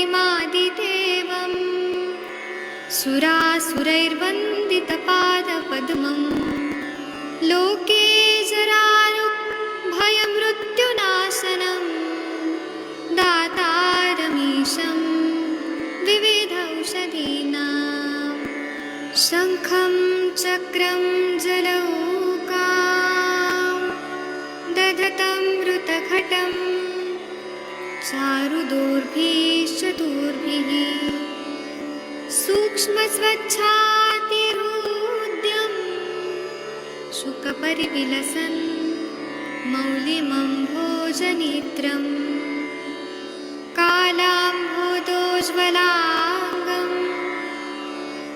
धन्वन्तरिमादिदेवम् सुरासुरैर्वन्दितपादपद्मम् लोके जरारुग्भयमृत्युनाशनम् दातारमीशं विविधौषधीनां शङ्खं चक्रं जलौकां दधतं मृतघटं चारुदोर्भिश्चतुर्भिः सूक्ष्मस्वच्छातिरुद्यं शुकपरिविलसन् मौलिमम्भोजनेत्रम् कालाम्भोदोज्ज्वलाङ्गं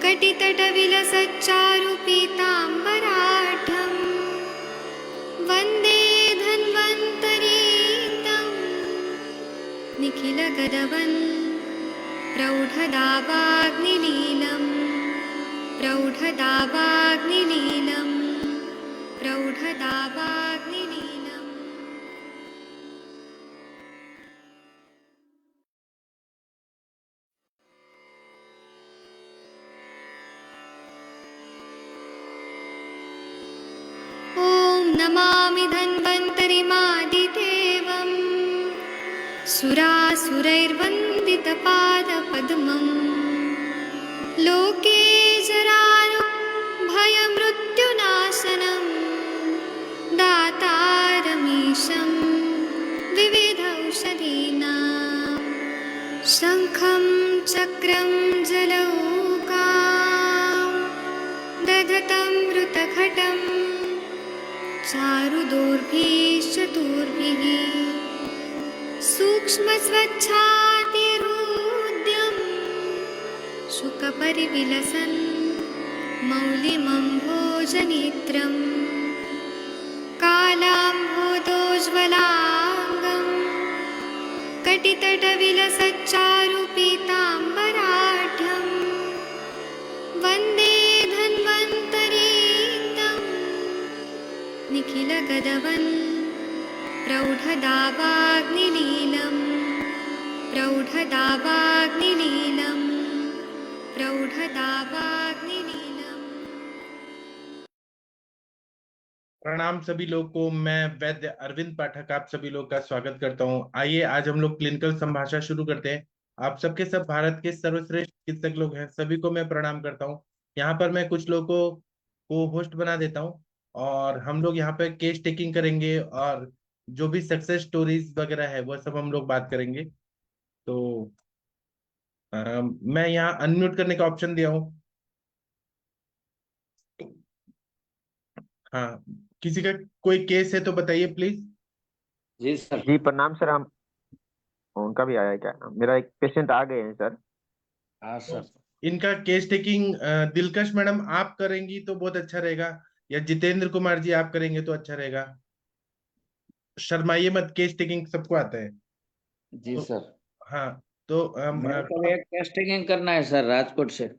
कटितटविलसच्चारुपीताम्बराढ्यं वन्दे धन्वन्तरीतं निखिलगदवन् प्रौढदावाग्निलीलं प्रौढदावाग्निलीलं प्रौढदावाग्निलीलम्। नमामि धन्वन्तरिमादिदेवम् सुरासुरैर्वन्दितपादपद्मम् लोके जरारुग्भयमृत्युनाशनम् दातारमीशं विविधौषधीनां शङ्खं चक्रं जलौकां दधतं मृतघटं चारुदोर्भिश्चतुर्भिः सूक्ष्मस्वच्छातिरुद्यं शुकपरिविलसन् मौलिमम्भोजनेत्रं कालाम्भोदोज्ज्वलाङ्गं कटितटविलसच्चारुपीताम्बराढ्यं वन्दे धन्वन्तरीतं निखिलगदवन् प्रौढदावाग्निलीलं प्रौढदावाग्निलीलं प्रौढदावाग्निलीलम्। प्रणाम सभी लोग को। मैं वैद्य अरविंद पाठक आप सभी लोग का स्वागत करता हूं। आइए आज हम लोग क्लिनिकल संभाषा शुरू करते हैं। आप सबके सब भारत के सर्वश्रेष्ठ चिकित्सक लोग हैं, सभी को मैं प्रणाम करता हूं। यहाँ पर मैं कुछ लोगों को होस्ट बना देता हूं और हम लोग यहाँ पे केस टेकिंग करेंगे और जो भी सक्सेस स्टोरीज वगैरह है वह सब हम लोग बात करेंगे। तो मैं यहाँ अनम्यूट करने का ऑप्शन दिया हूँ। हाँ, किसी का कोई केस है तो बताइए प्लीज। Ji sir. जी प्रणाम सर। हम उनका भी आया है क्या? मेरा एक पेशेंट आ गए हैं सर। हाँ सर। इनका केस टेकिंग दिलकश मैडम आप करेंगी तो बहुत अच्छा रहेगा, या जितेंद्र कुमार जी आप करेंगे तो अच्छा रहेगा। शर्माइए मत, केस टेकिंग सबको आता है। जी तो, सर। हाँ तो मेरे को एक टेस्टिंग करना है सर राजकोट से।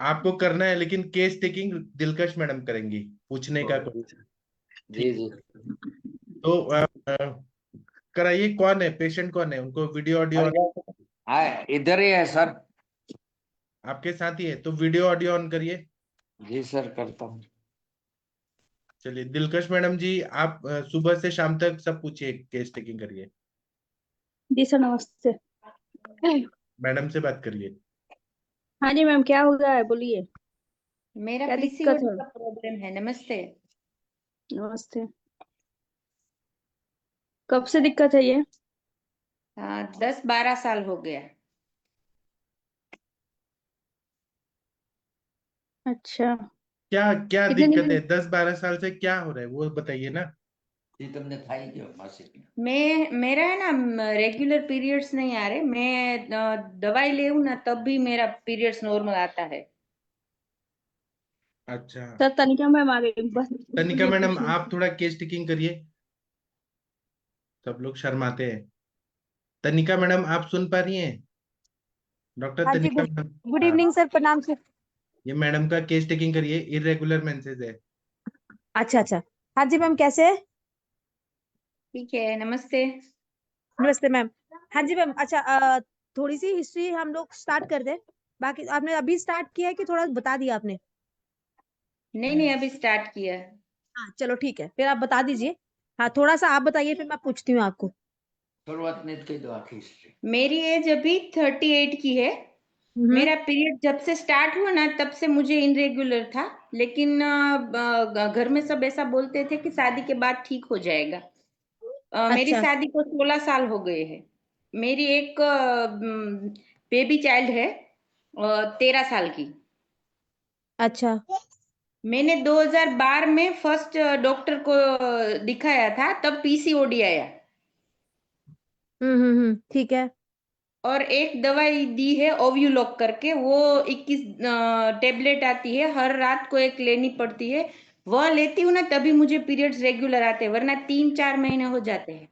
आपको करना है, लेकिन केस टेकिंग दिलकश मैडम करेंगी, पूछने का कुछ। जी जी। तो कराइए। कौन है पेशेंट, कौन है? उनको वीडियो ऑडियो हाँ इधर ही है सर। आपके साथ ही है तो वीडियो ऑडियो ऑन करिए। जी सर करता हूँ। चलिए दिलकश मैडम जी, आप सुबह से शाम तक सब पूछिए, केस टेकिंग करिए। जी सर नमस्ते। मैडम से बात करिए। हाँ जी मैम, क्या हो गया है बोलिए। मेरा क्या पीसीओडी दिक्कत है? का प्रॉब्लम है। नमस्ते। नमस्ते। कब से दिक्कत है ये? 10-12 साल हो गया। अच्छा। क्या क्या कितने दिक्कत दिन? है? 10-12 साल से क्या हो रहा है वो बताइए ना। तुमने खाई क्यों मासिक? मेरा है ना रेगुलर पीरियड्स नहीं आ रहे। मैं दवाई ले ना तब भी मेरा पीरियड्स नॉर्मल आता है। अच्छा सर तनिका मैम आ गई बस। तनिका मैडम आप थोड़ा केस टेकिंग करिए, सब लोग शर्माते हैं। तनिका मैडम आप सुन पा रही हैं? डॉक्टर हाँ जी। तनिका गुड मैडम, गुड हाँ, इवनिंग सर, प्रणाम सर। ये मैडम का केस टेकिंग करिए, इरेगुलर मेंसेस है। अच्छा अच्छा। हाँ जी मैम, कैसे? ठीक है। नमस्ते। नमस्ते मैम। हाँ जी मैम। अच्छा थोड़ी सी हिस्ट्री हम लोग स्टार्ट कर दें। बाकी आपने अभी स्टार्ट किया है कि थोड़ा बता दिया आपने? नहीं नहीं, अभी स्टार्ट किया है। हाँ चलो ठीक है, फिर आप बता दीजिए। हाँ थोड़ा सा आप बताइए, फिर मैं पूछती हूँ आपको। शुरुआत नहीं की दो आखिर से। मेरी एज अभी 38 की है। मेरा पीरियड जब से स्टार्ट हुआ ना, तब से मुझे इनरेगुलर था। लेकिन घर में सब ऐसा बोलते थे कि शादी के बाद ठीक हो जाएगा। मेरी अच्छा शादी को 16 साल हो गए हैं। मेरी एक बेबी चाइल्ड है 13 साल की। अच्छा। मैंने 2012 में फर्स्ट डॉक्टर को दिखाया था, तब पीसीओडी आया। ठीक है। और एक दवाई दी है ओव्यूलॉक करके, वो 21 टेबलेट आती है, हर रात को एक लेनी पड़ती है। वह लेती हूँ ना, तभी मुझे पीरियड्स रेगुलर आते हैं, वरना 3-4 महीने हो जाते हैं।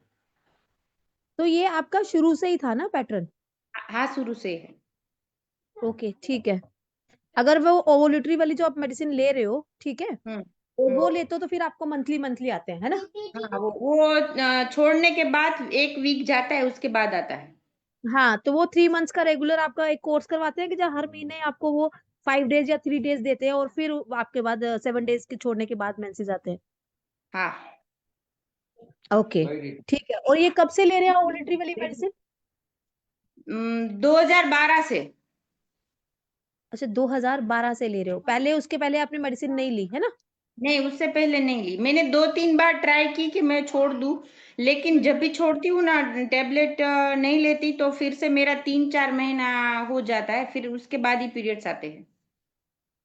तो ये आपका शुरू से ही था ना पैटर्न? हाँ, शुरू से है। ओके ठीक है। अगर वो ओवुलेटरी वाली जो आप मेडिसिन ले रहे हो, ठीक है, हम्म। वो लेते हो तो फिर आपको मंथली मंथली आते हैं, है ना? हाँ, वो छोड़ने के बाद एक वीक जाता है, उसके बाद आता है। हाँ तो वो 3 मंथ्स का रेगुलर आपका एक कोर्स करवाते हैं कि जहाँ हर महीने आपको वो 5 डेज या 3 डेज देते हैं, और फिर आपके बाद 7 डेज के छोड़ने के बाद मेंसेस आते हैं। हाँ। ओके ठीक है। और ये कब से ले रहे हैं ओवुलेटरी वाली मेडिसिन? 2012 से। अच्छा 2012 से ले रहे हो, पहले उसके पहले आपने मेडिसिन नहीं ली है ना? नहीं, उससे पहले नहीं ली। मैंने 2-3 बार ट्राई की कि मैं छोड़ दूं, लेकिन जब भी छोड़ती हूँ ना, टेबलेट नहीं लेती, तो फिर से मेरा 3-4 महीना हो जाता है, फिर उसके बाद ही पीरियड्स आते हैं।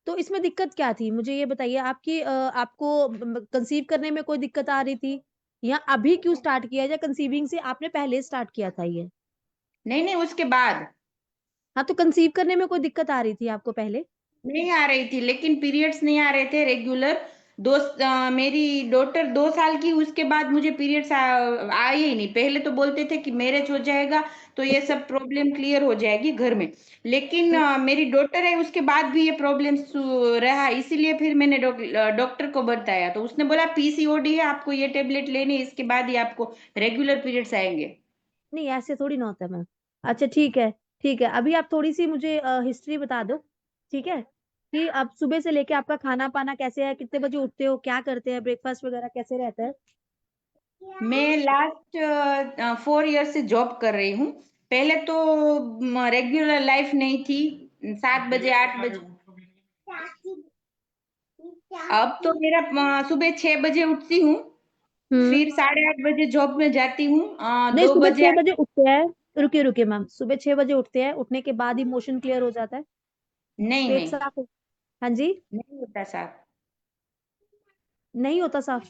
तो इसमें दिक्कत क्या थी, मुझे ये बताइए। आपकी आपको कंसीव करने में कोई दिक्कत आ रही थी, या अभी क्यों स्टार्ट किया, या कंसीविंग से आपने पहले स्टार्ट किया था ये? नहीं नहीं, उसके बाद। हाँ तो कंसीव करने में कोई दिक्कत आ रही थी आपको पहले? नहीं आ रही थी, लेकिन पीरियड्स नहीं आ रहे थे रेगुलर। मेरी डॉटर 2 साल की, उसके बाद मुझे पीरियड्स आए ही नहीं। पहले तो बोलते थे कि मैरिज हो जाएगा तो ये सब प्रॉब्लम क्लियर हो जाएगी घर में। लेकिन मेरी डॉटर है, उसके बाद भी ये प्रॉब्लम रहा। इसीलिए फिर मैंने डॉक्टर को बताया, तो उसने बोला पीसीओडी है, आपको ये टेबलेट लेनी है, इसके बाद ही आपको रेगुलर पीरियड्स आएंगे। नहीं ऐसे थोड़ी ना होता है मैम। अच्छा ठीक है। ठीक है, अभी आप थोड़ी सी मुझे हिस्ट्री बता दो, ठीक है, कि आप सुबह से लेके आपका खाना पाना कैसे है, कितने बजे उठते हो, क्या करते हैं, ब्रेकफास्ट वगैरह कैसे रहता है? मैं लास्ट 4 ईयर से जॉब कर रही हूँ। पहले तो रेगुलर लाइफ नहीं थी, 7 बजे 8 बजे। अब तो मेरा सुबह 6 बजे उठती हूँ, हम्म। फिर 8:30 बजे जॉब में जाती हूँ, नहीं, दो सुबह बजे 6 बजे उठते हैं? रुकिए रुकिए मैम, सुबह 6 बजे उठते हैं, उठने के बाद ही मोशन क्लियर हो जाता है, नहीं पेट नहीं, साफ हाँ जी? नहीं होता साहब। नहीं होता साफ?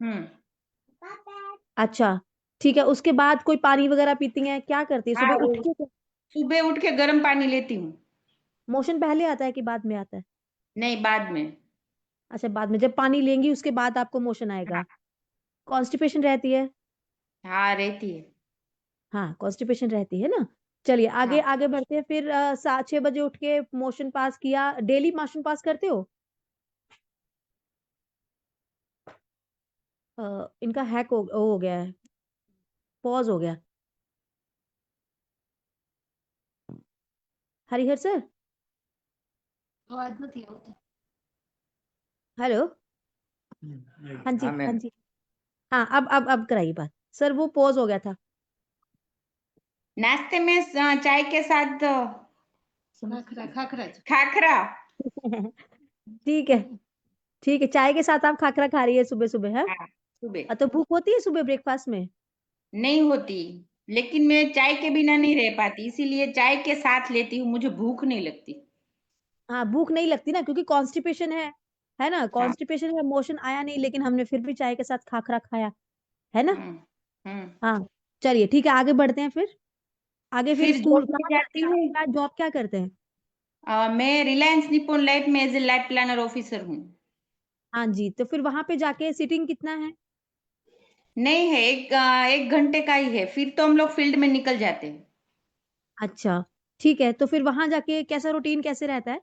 हम्म। अच्छा ठीक है, उसके बाद कोई पानी वगैरह पीती हैं, क्या करती है हाँ, सुबह उठ वो के? सुबह उठ के गर्म पानी लेती हूँ। मोशन पहले आता है कि बाद में आता है? नहीं, बाद में। अच्छा बाद में, जब पानी लेंगी उसके बाद आपको मोशन आएगा। हाँ। कॉन्स्टिपेशन रहती है? हाँ, रहती है। हाँ कॉन्स्टिपेशन रहती है ना। चलिए आगे हाँ। आगे बढ़ते हैं फिर। 6 बजे उठ के मोशन पास किया, डेली मोशन पास करते हो? इनका हैक हो गया है, पॉज हो गया। Harihar sir, hello. हाँ जी हाँ हाँ मैम। जी। हाँ अब कराइए बात सर, वो पॉज हो गया था। नाश्ते में चाय के साथ खाखरा। ठीक है ठीक है, चाय के साथ आप खाकरा खा रही है सुबह सुबह है? हाँ, सुबह। तो भूख होती है सुबह ब्रेकफास्ट में? नहीं होती, लेकिन मैं चाय के बिना नहीं रह पाती, इसीलिए चाय के साथ लेती हूँ, मुझे भूख नहीं लगती। हाँ भूख नहीं लगती ना, क्योंकि कॉन्स्टिपेशन है ना, हाँ। कॉन्स्टिपेशन है, मोशन आया नहीं, लेकिन हमने फिर भी चाय के साथ खाखरा खाया, है ना? हम्म। हम्म। हाँ चलिए ठीक है, आगे बढ़ते हैं फिर। आगे फिर फिर स्कूल जॉब में कहाँ जाती जाते हैं, हूँ। क्या जॉब क्या करते हैं? मैं रिलायंस निप्पॉन लाइफ में as a life planner officer हूँ। हाँ जी, तो फिर वहां पे जाके सिटिंग कितना है? नहीं है, 1 घंटे का ही है, फिर तो हम लोग फील्ड में निकल जाते हैं। अच्छा ठीक है, तो फिर वहां जाके कैसा रूटीन कैसे रहता है,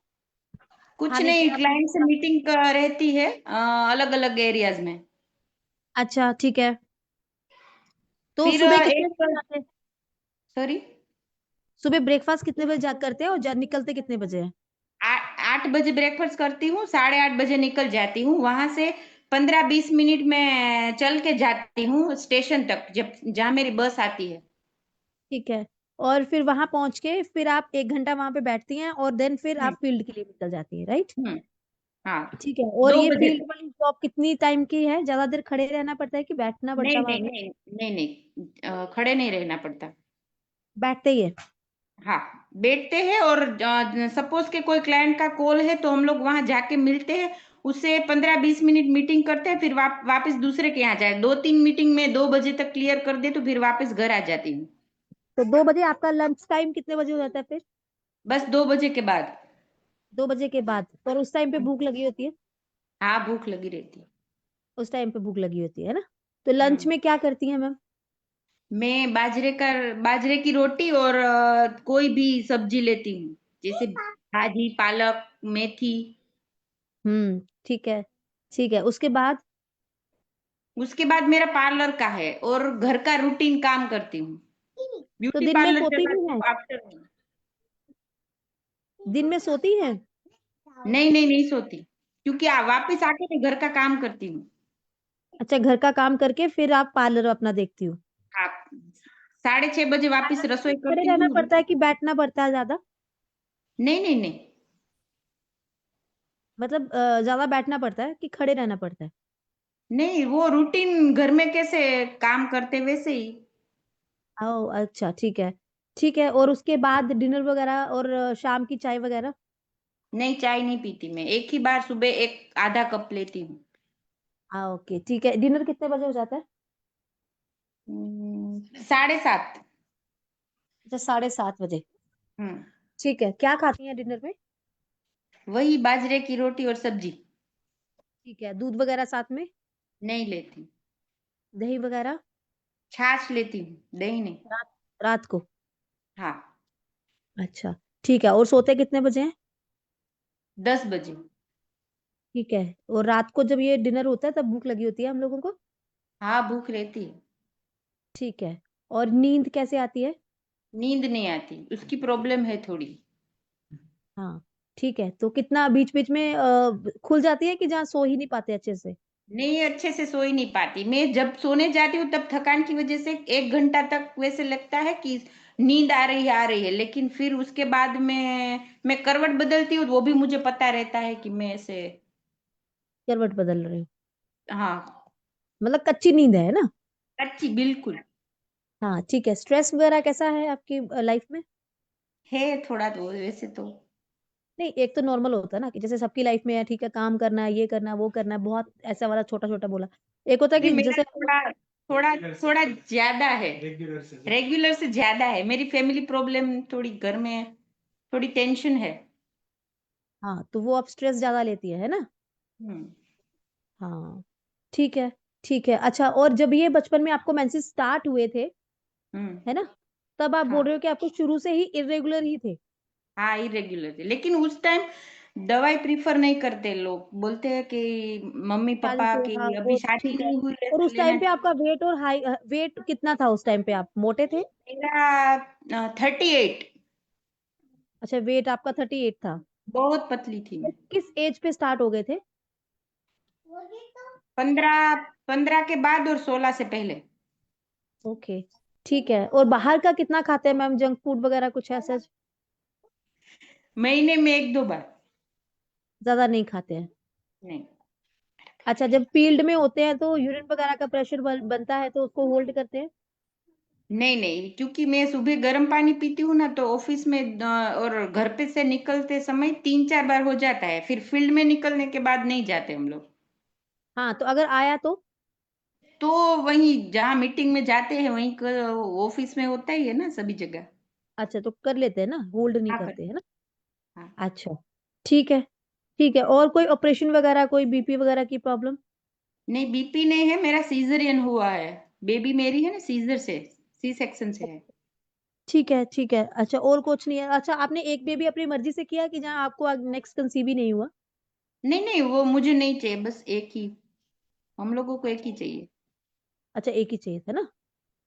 कुछ खाने नहीं, पीने क्लाइंट से का? मीटिंग रहती है अलग अलग एरियाज में। अच्छा ठीक है, तो फिर सुबह कितने एक, बजे जाते हैं? सॉरी, सुबह ब्रेकफास्ट कितने बजे जा करते हैं और निकलते कितने बजे हैं? 8 बजे ब्रेकफास्ट करती हूँ, 8:30 बजे निकल जाती हूँ। वहां से 15-20 मिनट में चल के जाती हूँ स्टेशन तक, जब जहाँ मेरी बस आती है। ठीक है। और फिर वहां पहुंच के फिर आप 1 घंटा वहां पे बैठती हैं और देन फिर हम्म, आप फील्ड के लिए निकल जाती है, राइट? हम्म, हाँ। ठीक है। और दो ये बजे फील्ड वाली जॉब कितनी टाइम की है? ज्यादा देर खड़े रहना पड़ता है कि बैठना पड़ता नहीं है नहीं वहां पे? नहीं नहीं नहीं, खड़े नहीं रहना पड़ता। बैठते ही है? हाँ, बैठते हैं। और सपोज के कोई क्लाइंट का कॉल है तो हम लोग वहां जाके मिलते हैं, उससे 15-20 मिनट मीटिंग करते हैं, फिर वापस दूसरे के यहाँ जाए। 2-3 मीटिंग में 2 बजे तक क्लियर कर दे तो फिर वापस घर आ जाती हूँ। तो 2 बजे आपका लंच टाइम कितने बजे हो जाता है फिर? बस 2 बजे के बाद। 2 बजे के बाद? और उस टाइम पे भूख लगी होती है? हाँ, भूख लगी रहती है। उस टाइम पे भूख लगी होती है ना? तो लंच हम्म, में क्या करती हैं मैम? मैं बाजरे की रोटी और कोई भी सब्जी लेती हूँ, जैसे भाजी, पालक, मेथी। ठीक है। ठीक है, उसके बाद? उसके बाद मेरा पार्लर का है और घर का रूटीन काम करती हूँ। तो ब्यूटी दिन में पार्लर सोती चला भी है? तो आफ्टर में। दिन में सोती है? नहीं नहीं नहीं सोती, क्योंकि वापस आके मैं घर का काम करती हूँ। अच्छा, घर का काम करके फिर आप पार्लर अपना देखती हो? आप 6:30 बजे वापस रसोई खड़े करती रहना हूँ। पड़ता है कि बैठना पड़ता है ज्यादा? नहीं नहीं नहीं मतलब ज्यादा बैठना पड़ता है कि खड़े रहना पड़ता है? नहीं, वो रूटीन घर में कैसे काम करते वैसे ही। ओ अच्छा, ठीक है। ठीक है, और उसके बाद डिनर वगैरह और शाम की चाय वगैरह? नहीं, चाय नहीं पीती मैं, एक ही बार सुबह एक आधा कप लेती हूँ। हाँ ओके, ठीक है। डिनर कितने बजे हो जाता है? 7:30। अच्छा, 7:30 बजे। हम्म, ठीक है, क्या खाती हैं डिनर में? वही बाजरे की रोटी और सब्जी। ठीक है, दूध वगैरह साथ में? नहीं लेती। दही वगैरह? छाछ लेती हूँ, दही नहीं। रात रात को? हाँ, अच्छा, ठीक है। और सोते कितने बजे हैं? 10 बजे। ठीक है। और रात को जब ये डिनर होता है तब भूख लगी होती है हम लोगों को? हाँ, भूख रहती है। ठीक है। और नींद कैसे आती है? नींद नहीं आती, उसकी प्रॉब्लम है थोड़ी। हाँ ठीक है। तो कितना बीच बीच में खुल जाती है कि जहाँ सो ही नहीं पाते अच्छे से? नहीं, अच्छे से सो ही नहीं पाती मैं। जब सोने जाती हूँ तब थकान की वजह से 1 घंटा तक वैसे लगता है कि नींद आ रही है, लेकिन फिर उसके बाद में मैं करवट बदलती हूँ, वो भी मुझे पता रहता है कि मैं ऐसे। करवट बदल रहे हो? हाँ, मतलब कच्ची नींद है ना? अच्छी बिल्कुल। हाँ ठीक है। स्ट्रेस वगैरह कैसा है आपकी लाइफ में? है थोड़ा तो वैसे तो। नहीं, एक तो नॉर्मल होता है ना कि जैसे सबकी लाइफ में है, ठीक है, काम करना है, ये करना है, वो करना है, बहुत ऐसा वाला छोटा छोटा बोला। एक होता है नहीं, कि मेरा जैसे थोड़ा थोड़ा थोड़ा ज्यादा है। रेगुलर से ज्यादा है। मेरी फैमिली प्रॉब्लम थोड़ी घर में है, थोड़ी टेंशन है। हाँ, तो वो आप स्ट्रेस ज्यादा लेती है ना? हम्म, हाँ ठीक है। ठीक है। अच्छा, और जब ये बचपन में आपको मेंसेस स्टार्ट हुए थे, हम्म, है ना, तब आप बोल हाँ रहे हो कि आपको शुरू से ही इरेगुलर ही थे? हाँ, इरेगुलर थे, लेकिन उस टाइम दवाई प्रीफर नहीं करते लोग, बोलते हैं कि मम्मी शादी पापा से, हाँ की वो अभी शादी ठीक है। नहीं हुई है और तो उस लेना टाइम पे आपका चाहिए। वेट और हाई वेट कितना था उस टाइम पे? आप मोटे थे? मेरा 38। अच्छा, वेट आपका 38 था। बहुत पतली थी और मैं। किस एज पे स्टार्ट हो गए थे? 15 के बाद और 16 से पहले। ओके, ठीक है। और बाहर का कितना खाते हैं मैम, जंक फूड वगैरह कुछ ऐसा? महीने में 1-2 बार। ज्यादा नहीं खाते हैं? नहीं अच्छा, जब फील्ड में होते हैं तो यूरिन वगैरह का प्रेशर बनता है तो उसको होल्ड करते हैं? नहीं नहीं, क्योंकि मैं सुबह गर्म पानी पीती हूँ ना, तो ऑफिस में और घर पे से निकलते समय 3-4 बार हो जाता है, फिर फील्ड में निकलने के बाद नहीं जाते हम लोग। हाँ, तो अगर आया तो? तो वहीं जहाँ मीटिंग में जाते हैं वहीं ऑफिस में होता ही है ना सभी जगह। अच्छा, तो कर लेते हैं ना, होल्ड नहीं हाँ कर। करते है ना? हाँ, अच्छा, ठीक है। ठीक है। और कोई ऑपरेशन वगैरह, कोई बीपी वगैरह की प्रॉब्लम? नहीं बीपी नहीं है, मेरा सीजरियन हुआ है। बेबी मेरी है ना सीजर से, सी सेक्शन से है। ठीक है। ठीक है। अच्छा, और कुछ नहीं है? अच्छा, आपने एक बेबी अपनी मर्जी से किया कि जहाँ आपको नेक्स्ट कंसीव ही नहीं हुआ? नहीं नहीं, वो मुझे नहीं चाहिए, बस एक ही। हम लोगों को एक ही चाहिए। अच्छा, एक ही चाहिए था ना?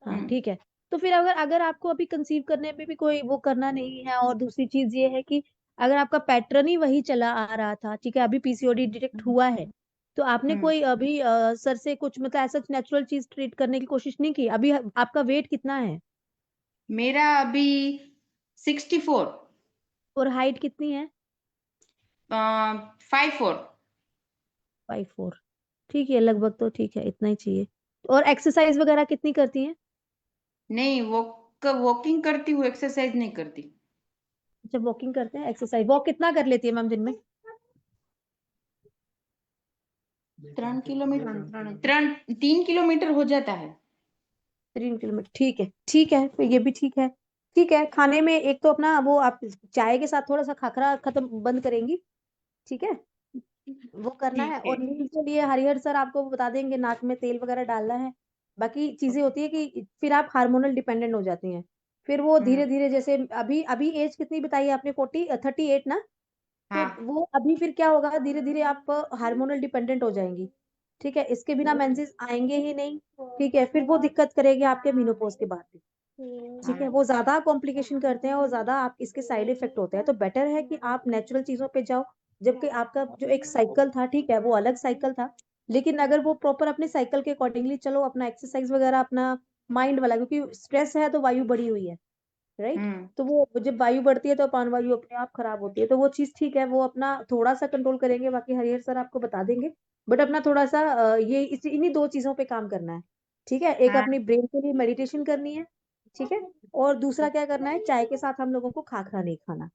हाँ हम्म, ठीक है। तो फिर अगर अगर आपको अभी कंसीव करने में भी कोई वो करना नहीं है, और दूसरी चीज ये है कि अगर आपका पैटर्न ही वही चला आ रहा था, ठीक है, अभी पीसीओडी डिटेक्ट हुआ है, तो आपने कोई अभी सर से कुछ मतलब ऐसा नेचुरल चीज ट्रीट करने की कोशिश नहीं की अभी? आपका वेट कितना है मेरा अभी 64, और हाइट कितनी है? 54। 5'4"। ठीक है, लगभग तो ठीक है, इतना ही चाहिए। और एक्सरसाइज वगैरह कितनी करती हैं? नहीं, वॉकिंग करती हूँ, एक्सरसाइज नहीं करती। जब वॉकिंग करते हैं, एक्सरसाइज वॉक कितना कर लेती है मैम दिन में? 3 किलोमीटर हो जाता है। 3 किलोमीटर, ठीक है, ठीक है, तो ये भी ठीक है। ठीक है, खाने में एक तो अपना वो आप चाय के साथ थोड़ा सा खाखरा खत्म बंद करेंगी, ठीक है, वो करना है। ठीक है। और नींद के लिए हरिहर सर आपको बता देंगे, नाक में तेल वगैरह डालना है। बाकी चीजें होती है कि फिर आप हार्मोनल डिपेंडेंट हो जाती हैं, फिर वो धीरे धीरे, जैसे अभी अभी एज कितनी बताई आपने? 38 ना? तो हाँ। वो अभी फिर क्या होगा, धीरे धीरे आप हार्मोनल डिपेंडेंट हो जाएंगी, ठीक है, इसके बिना मेंसेस आएंगे ही नहीं, ठीक है, फिर वो दिक्कत करेगी आपके मेनोपॉज के बाद भी, ठीक है, वो ज्यादा कॉम्प्लिकेशन करते हैं और ज्यादा आप इसके साइड इफेक्ट होते हैं। तो बेटर है कि आप नेचुरल चीजों पे जाओ, जबकि आपका जो एक साइकिल था, ठीक है, वो अलग साइकिल था, लेकिन अगर वो प्रॉपर अपने साइकिल के अकॉर्डिंगली चलो, अपना एक्सरसाइज वगैरह, अपना माइंड वाला, क्योंकि स्ट्रेस है तो वायु बढ़ी हुई है, राइट, तो वो जब वायु बढ़ती है तो अपान वायु अपने आप खराब होती है, तो वो चीज ठीक है, वो अपना थोड़ा सा कंट्रोल करेंगे, बाकी हरिहर सर आपको बता देंगे। बट अपना थोड़ा सा ये इन्हीं दो चीजों पे काम करना है, ठीक है, एक हाँ। अपनी ब्रेन के लिए मेडिटेशन करनी है, ठीक है, और दूसरा क्या करना है, चाय के साथ हम लोगों को खाखरा नहीं खाना,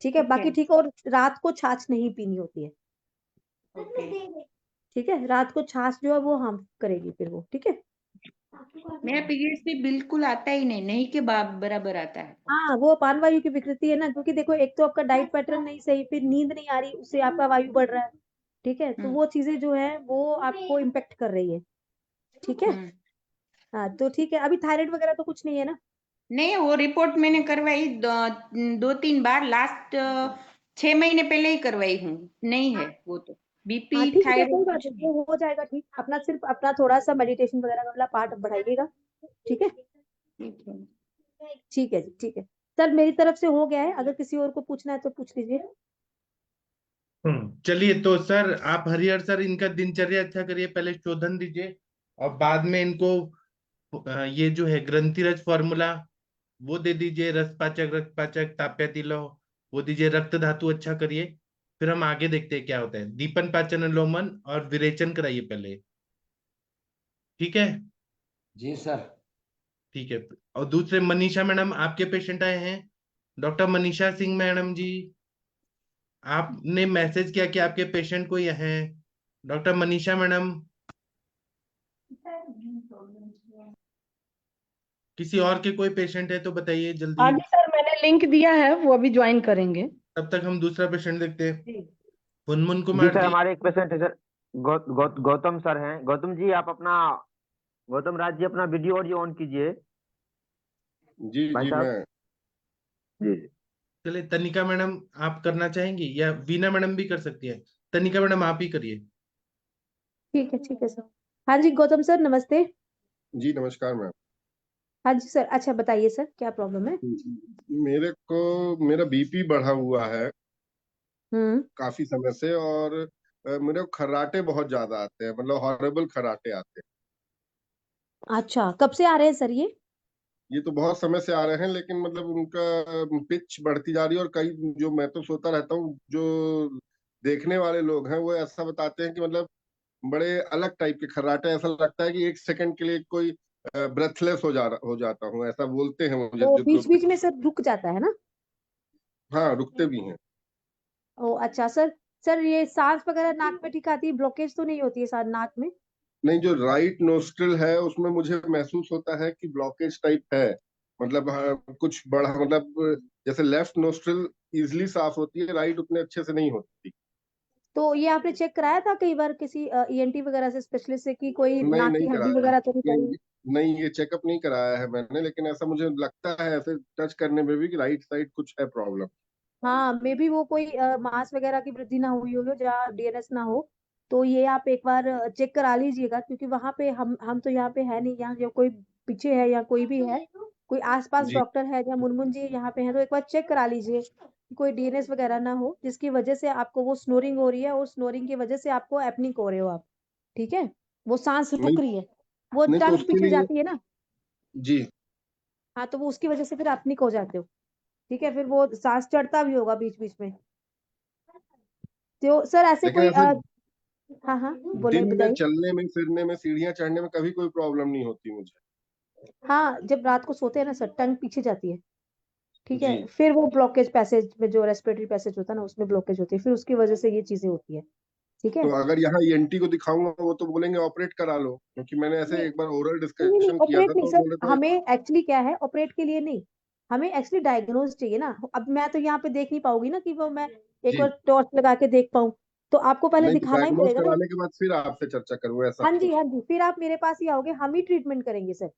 ठीक है, ठीक है। बाकी ठीक है, और रात को छाछ नहीं पीनी होती है, ओके। ठीक है, रात को छाछ जो है वो हम करेगी फिर वो, ठीक है। मेरा पीरियड्स भी बिल्कुल आता ही नहीं, नहीं के बराबर आता है। हाँ, वो अपान वायु की विकृति है ना, क्योंकि देखो, एक तो आपका डाइट पैटर्न नहीं सही, फिर नींद नहीं आ रही, उससे आपका वायु बढ़ रहा है, ठीक है, तो हम्म। वो चीजें जो है वो आपको इम्पेक्ट कर रही है, ठीक है। हम्म। हाँ, तो ठीक है, अभी थायराइड वगैरह तो कुछ नहीं है ना? नहीं, वो रिपोर्ट मैंने करवाई 2-3 बार, लास्ट 6 महीने पहले ही करवाई हूँ। नहीं है वो तो, हाँ, बीपी ठीक है, थायराइड कोई बात कुछ नहीं, नहीं। वो हो जाएगा ठीक, अपना सिर्फ अपना थोड़ा सा मेडिटेशन वगैरह वाला पार्ट बढ़ाइएगा, ठीक है। ठीक है। ठीक है जी, ठीक है सर, मेरी तरफ से हो गया है, अगर किसी और को पूछना है तो पूछ लीजिए। चलिए, तो सर आप हरिहर सर इनका दिनचर्या अच्छा करिए, पहले शोधन दीजिए और बाद में इनको ये जो है ग्रंथिरज फॉर्मूला वो दे दीजिए, रक्त पाचक ताप्या तिलो वो दीजिए, रक्त धातु अच्छा करिए, फिर हम आगे देखते हैं क्या होता है। दीपन पाचन लोमन और विरेचन कराइए पहले, ठीक है। जी सर। ठीक है। और दूसरे मनीषा मैडम आपके पेशेंट आए हैं, डॉक्टर मनीषा सिंह मैडम जी, आपने मैसेज किया कि आपके पेशेंट कोई है। डॉक्टर मनीषा मैडम, किसी और के कोई पेशेंट है तो बताइए हाँ जल्दी, जी सर, मैंने लिंक दिया है, वो अभी ज्वाइन करेंगे। तब तक हम दूसरा पेशेंट देखते हैं। जी मुनमुन जी कुमार सर, जी। हमारे एक पेशेंट है सर। गौतम सर हैं। गौतम जी, आप अपना, गौतम राज जी, अपना वीडियो ऑडियो ऑन कीजिए। जी भाई जी साहब। मैं जी। चलिए, तनिका मैडम आप करना चाहेंगी या वीना मैडम भी कर सकती है? तनिका मैडम आप ही करिए। ठीक है सर। हाँ जी, गौतम सर नमस्ते। जी नमस्कार मैम। हाँ जी सर, अच्छा बताइए सर, क्या प्रॉब्लम है? मेरे को मेरा बीपी बढ़ा हुआ है हम्म। काफी समय से, और मेरे को खर्राटे बहुत ज्यादा आते हैं, मतलब हॉरेबल खर्राटे आते हैं। अच्छा, कब से आ रहे हैं सर ये? ये तो बहुत समय से आ रहे हैं, लेकिन मतलब उनका पिच बढ़ती जा रही है, और कई जो मैं तो सोता रहता हूँ, जो देखने वाले लोग हैं वो ऐसा बताते हैं कि मतलब बड़े अलग टाइप के खर्राटे, ऐसा लगता है कि एक सेकंड के लिए कोई ब्रेथलेस हो जाता हूँ, ऐसा बोलते हैं मुझे तो जो बीच लोग। बीच में सर रुक जाता है ना? हाँ, रुकते भी हैं। ओ अच्छा सर। सर ये सांस वगैरह नाक में ठीक आती है, ब्लॉकेज तो नहीं होती है सर नाक में? नहीं, जो राइट नोस्ट्रिल है उसमें मुझे महसूस होता है कि ब्लॉकेज टाइप है, मतलब हाँ, कुछ बड़ा, मतलब जैसे लेफ्ट नोस्ट्रिल इजिली साफ होती है, राइट उतने अच्छे से नहीं होती। तो ये आपने चेक कराया था कई बार किसी ईएनटी वगैरह से, स्पेशलिस्ट से, कि कोई नहीं, नाक की नहीं हड्डी कराया। वगैरह तो नहीं नहीं पड़ी? नहीं, ये चेकअप नहीं कराया है मैंने, लेकिन ऐसा मुझे लगता है ऐसे टच करने में भी कि राइट साइड कुछ है प्रॉब्लम। हाँ, मे बी वो कोई मांस वगैरह की वृद्धि ना हुई हो जहाँ डीएनएस ना हो, तो ये आप एक बार चेक करा लीजिएगा, क्योंकि वहां पे हम तो यहाँ पे है नहीं, यहाँ जो कोई पीछे है या कोई भी है, कोई आसपास जी डॉक्टर है या मुनमुन जी यहाँ पे है, तो एक बार चेक करा लीजिए कि कोई डीएनएस वगैरह ना हो जिसकी वजह से आपको वो स्नोरिंग हो रही है, और स्नोरिंग की वजह से आपको एपनिक हो रहे हो आप। ठीक है, वो सांस नहीं रुक रही है, वो नहीं, तो टंग उसके पीछे लिए जाती है ना। जी, हाँ, तो वो उसकी वजह से फिर एपनिक हो जाते हो। ठीक है, फिर वो सांस चढ़ता भी होगा बीच बीच में। तो सर ऐसे लेकिन कोई ऐसे हाँ हाँ बोले, दिन में बताइए। चलने में, फिरने में, सीढ़ियाँ चढ़ने में कभी कोई प्रॉब्लम नहीं होती मुझे। हाँ, जब रात को सोते हैं ना सर, टंग पीछे जाती है। ठीक जी, है, फिर वो ब्लॉकेज पैसेज में, जो रेस्पिरेटरी पैसेज होता है ना, उसमें ब्लॉकेज होती है, फिर उसकी वजह से ये चीजें होती है। ठीक है। तो अगर यहाँ ईएनटी को दिखाऊंगा वो तो बोलेंगे ऑपरेट करा लो, क्योंकि मैंने ऐसे नहीं एक बार ओरल नहीं नहीं, डिस्कशन किया था ऑपरेट नहीं तो सर, बोले थे। हमें एक्चुअली क्या है, ऑपरेट के लिए नहीं, हमें एक्चुअली डायग्नोज चाहिए ना। अब मैं तो यहाँ पे देख नहीं पाऊंगी ना कि वो मैं एक जी, बार टॉर्च लगा के देख पाऊँ, तो आपको पहले नहीं तो दिखाना ही डायग्नोज पड़ेगा ना। कराने के बाद फिर आपसे चर्चा करूँ ऐसा। हाँ जी हाँ जी, फिर आप मेरे पास ही आओगे, हम ही ट्रीटमेंट करेंगे सर।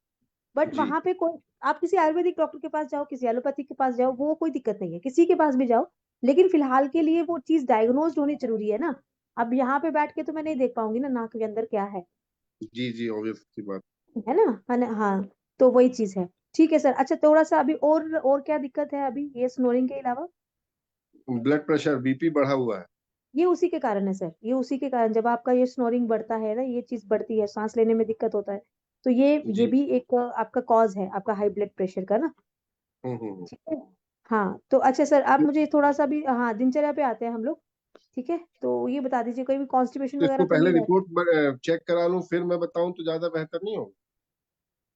बट जी, वहां पे कोई, आप किसी आयुर्वेदिक डॉक्टर के पास जाओ, किसी एलोपैथी के पास जाओ, वो कोई दिक्कत नहीं है, किसी के पास भी जाओ, लेकिन फिलहाल के लिए वो चीज डायग्नोज होनी जरूरी है ना। अब यहाँ पे बैठ के तो मैं नहीं देख पाऊंगी ना नाक के अंदर क्या जी, जी, ऑब्वियस सी बात। है ना, है ना। हाँ, तो वही चीज है। ठीक है सर। अच्छा, थोड़ा सा अभी और क्या दिक्कत है अभी ये स्नोरिंग के अलावा? ब्लड प्रेशर, बीपी बढ़ा हुआ है। ये उसी के कारण है सर, ये उसी के कारण, जब आपका ये स्नोरिंग बढ़ता है ना, ये चीज बढ़ती है, सांस लेने में दिक्कत होता है, तो ये जी, भी एक आपका कॉज है, आपका हाई ब्लड प्रेशर का ना। हम्म। ठीक है। हाँ, तो अच्छा सर, आप मुझे थोड़ा सा भी, हाँ, दिनचर्या पे आते हैं हम लोग। ठीक है, तो ये बता दीजिए कोई भी कॉन्स्टिपेशन तो वगैरह इसको तो पहले नहीं है? रिपोर्ट चेक करा लूं फिर मैं बताऊं तो ज्यादा बेहतर नहीं होगा?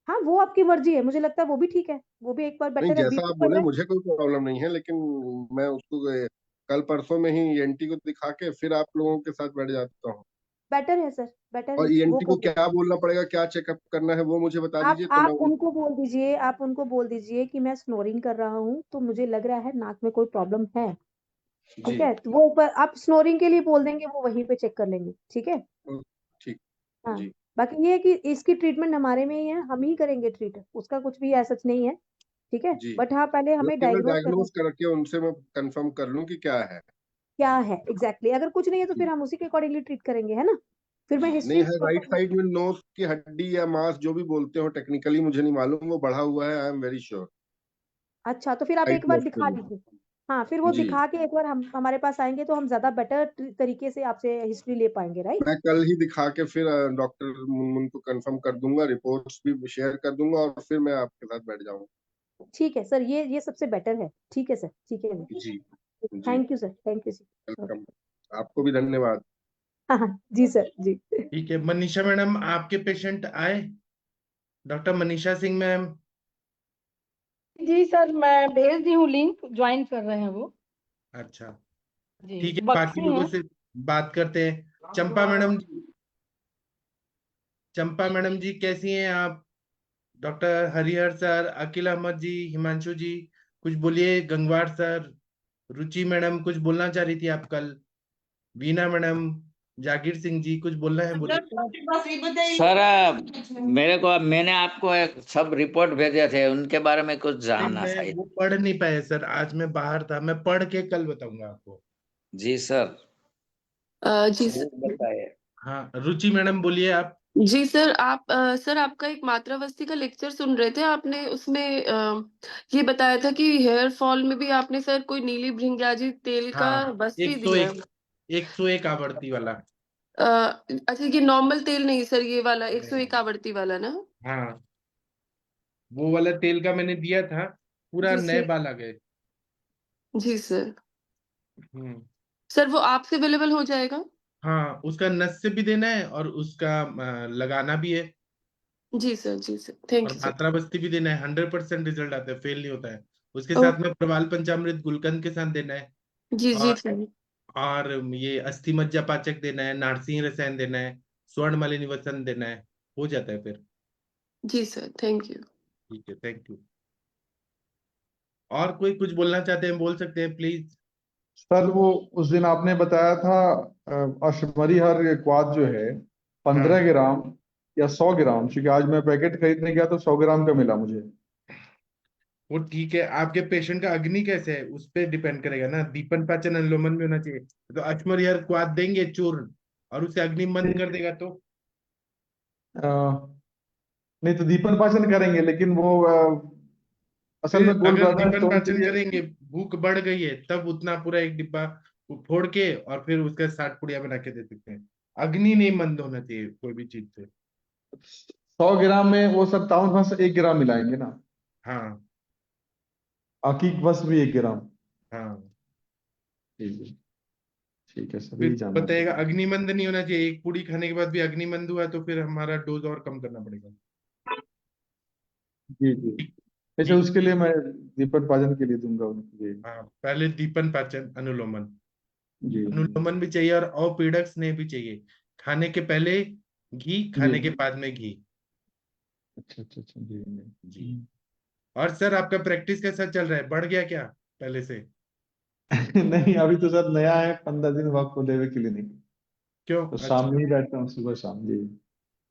हाँ, वो आपकी मर्जी है, मुझे लगता है वो भी ठीक है, वो भी एक बार नहीं, बेटर है, जैसा बीपी आप बढ़ बोले रहा है। मुझे कोई प्रॉब्लम नहीं है, लेकिन मैं उसको कल परसों में ही ईएनटी को दिखा के फिर आप लोगों के साथ बैठ जाता हूँ। बेटर है सर, बेटर और है, वो ईएनटी को कर लो। क्या बोलना पड़ेगा, क्या चेकअप करना है वो मुझे बता आप दीजिए तो मैं आप उनको बोल दीजिए, आप उनको बोल दीजिए कि मैं स्नोरिंग कर रहा हूँ, तो मुझे लग रहा है नाक में कोई प्रॉब्लम है। ठीक जी, है, तो वो एक बार आप स्नोरिंग के लिए बोल देंगे, वो वहीं पे चेक कर लेंगे। ठीक है। ठीक, हाँ, जी, बाकी ये है कि इसकी ट्रीटमेंट हमारे में ही है, हम ही करेंगे ट्रीट, उसका कुछ भी ऐसा नहीं है। ठीक है, जी। बट हाँ, पहले बस हमें केवल डायग्नोज करना डायग्नोज करके उनसे मैं कंफर्म कर लूं कि क्या है। क्या है एग्जैक्टली। अगर कुछ नहीं है तो फिर जी, हम उसी के अकॉर्डिंगली ट्रीट करेंगे, है ना। फिर मैं जी, नहीं हिस्ट्री है राइट साइड में नोज की हड्डी या मांस जो भी बोलते हो, टेक्निकली मुझे नहीं मालूम, वो बढ़ा हुआ है, आई एम वेरी श्योर। अच्छा, तो फिर आप राइट एक बार नोज दिखा पे भी। लीजिए। हाँ, फिर वो जी, दिखा के एक बार हम हमारे पास आएंगे, तो हम ज्यादा बेटर तरीके से आपसे हिस्ट्री ले पाएंगे, राइट। मैं कल ही दिखा के फिर डॉक्टर मुनमुन को कंफर्म कर दूंगा, रिपोर्ट्स भी शेयर कर दूंगा और फिर मैं आपके साथ बैठ जाऊंगा। ठीक है सर, ये सबसे बेटर है। ठीक है सर, ठीक है। जी, जी, thank you sir, thank you sir. Welcome. आपको भी धन्यवाद। हाँ हाँ जी सर जी। ठीक है मनीषा मैडम, आपके पेशेंट आए? Doctor Manisha Singh ma'am. जी सर, मैं भेज दी हूँ लिंक, ज्वाइन कर रहे हैं वो। अच्छा, जी, ठीक है, बाकी बक्सी लोगों हैं। से बात करते हैं। चंपा मैडम जी, चंपा मैडम जी कैसी हैं आप? डॉक्टर हरिहर सर, अकील अहमद जी, हिमांशु जी, कुछ बोलिए। गंगवार सर, रुचि मैडम कुछ बोलना चाह रही थी आप कल। वीना मैडम, जागीर सिंह जी कुछ बोलना है, बोलिए। सर मेरे को, मैंने आपको एक सब रिपोर्ट भेजे थे, उनके बारे में कुछ नहीं, जानना मैं शायद। वो पढ़ नहीं पाया सर, आज मैं बाहर था, मैं पढ़ के कल बताऊंगा आपको। जी सर, जी वो सर। बताइए। हाँ, रुचि मैडम बोलिए आप। जी सर, सर आपका एक मात्रावस्थी का लेक्चर सुन रहे थे, आपने उसमें ये बताया था कि हेयर फॉल में भी आपने सर कोई नीली भृंगराजी तेल का हाँ, बस्ती दिया है। 101, 101 आवृत्ति वाला। अच्छा, ये नॉर्मल तेल नहीं सर, ये वाला नहीं, 101 आवृत्ति वाला ना? हाँ, वो वाला तेल का मैंने दिया था, पूरा जी नए सर। बाल आ गए। जी सर। हम्म। सर वो आपसे अवेलेबल हो जाएगा? हाँ, उसका नस से भी देना है और उसका लगाना भी है, जी सर, जी सर, थैंक और यू सर। मात्रा बस्ती भी देना है। 100% रिजल्ट आता है, फेल नहीं होता है। उसके ओ, साथ में प्रवाल पंचामृत गुलकंद के साथ देना है। जी जी और सर। और ये अस्थि मज्जा पाचक देना है, नारसिंह रसायन देना है, स्वर्ण मालिनी वसन देना है, हो जाता है फिर। जी सर, थैंक यू। ठीक है, थैंक यू। और कोई कुछ बोलना चाहते हैं, बोल सकते हैं प्लीज। सर वो उस दिन आपने बताया था अश्वरी हर क्वाथ जो है हाँ, 15 ग्राम या 100 ग्राम, क्योंकि आज मैं पैकेट खरीदने गया तो 100 ग्राम का मिला मुझे। वो ठीक है, आपके पेशेंट का अग्नि कैसे है उस पर डिपेंड करेगा ना। दीपन पाचन अनुलोमन में होना चाहिए, तो अश्मरिहर क्वाथ देंगे चूर्ण, और उसे अग्निमंद कर देगा तो? अ, नहीं तो दीपन पाचन करेंगे, लेकिन वो असल फिर में गोल अगर ब्लैडर दीपन स्टोन के पाचन लिए। करेंगे, भूख बढ़ गई है, तब उतना पूरा एक डिब्बा फोड़ के और फिर उसका 60 पुड़िया बना के दे सकते हैं। अग्नि नहीं मंद होना चाहिए कोई भी चीज से। 100 ग्राम में वो 57 में से 1 ग्राम मिलाएंगे ना? हाँ हकीक बस भी 1 ग्राम। हाँ। ठीक है, ठीक है सर, फिर यही जानना था। बताइएगा, अग्निमंद नहीं होना चाहिए। एक पूड़ी खाने के बाद भी अग्निमंद हुआ तो फिर हमारा डोज और कम करना पड़ेगा। जी जी। अच्छा, ठीक। उसके लिए मैं दीपन पाचन के लिए दूंगा उनको ये। हाँ, पहले दीपन पाचन, अनुलोमन। जी जी अनुलोमन भी चाहिए और अपीडक स्नेह भी चाहिए। खाने के पहले घी, जी। खाने के बाद में घी। अच्छा अच्छा अच्छा, जी जी। जी। और सर, आपका प्रैक्टिस कैसा चल रहा है? बढ़ गया क्या पहले से? नहीं, अभी तो सर नया है, 15 दिन हुआ खोले हुए क्लिनिक। क्यों? तो अच्छा। शाम में ही बैठता हूँ, सुबह शाम जी।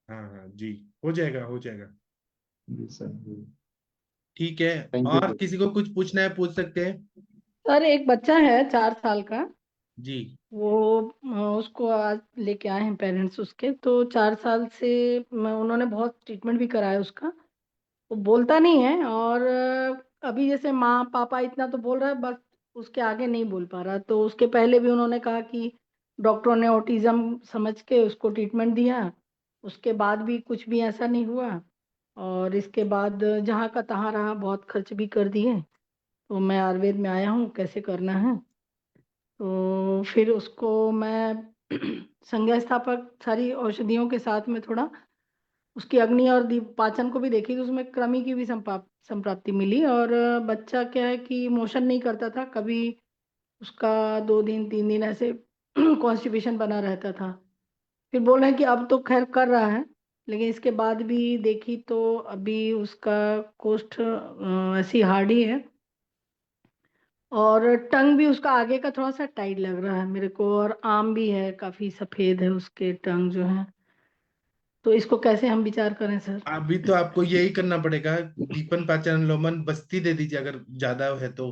हाँ हाँ जी, हो जाएगा हो जाएगा। जी सर जी। ठीक है। थैंक यू और सर। किसी को कुछ पूछना है पूछ सकते हैं। सर एक बच्चा है 4 साल का। जी। वो उसको आज लेके आए हैं पेरेंट्स उसके, तो 4 साल से उन्होंने बहुत ट्रीटमेंट भी कराया उसका। वो बोलता नहीं है, और अभी जैसे माँ पापा इतना तो बोल रहा है, बस उसके आगे नहीं बोल पा रहा। तो उसके पहले भी उन्होंने कहा कि डॉक्टरों ने ऑटिज्म समझ के उसको ट्रीटमेंट दिया, उसके बाद भी कुछ भी ऐसा नहीं हुआ। और इसके बाद जहाँ का तहाँ रहा, बहुत खर्च भी कर दिए। तो मैं आयुर्वेद में आया हूँ, कैसे करना है। तो फिर उसको मैं संज्ञा स्थापक सारी औषधियों के साथ में थोड़ा उसकी अग्नि और दीप पाचन को भी देखी, तो उसमें कृमि की भी संप्राप्ति मिली। और बच्चा क्या है कि मोशन नहीं करता था कभी, उसका 2 दिन 3 दिन ऐसे कॉन्स्टिपेशन बना रहता था। फिर बोल रहे हैं कि अब तो खैर कर रहा है, लेकिन इसके बाद भी देखी तो अभी उसका कोष्ठ ऐसी हार्ड ही है। और टंग भी उसका आगे का थोड़ा सा टाइट लग रहा है मेरे को, और आम भी है, काफी सफेद है उसके टंग जो है। तो इसको कैसे हम विचार करें सर? अभी तो आपको यही करना पड़ेगा। दीपन पाचन अनुलोमन बस्ती दे दीजिए, अगर ज्यादा है तो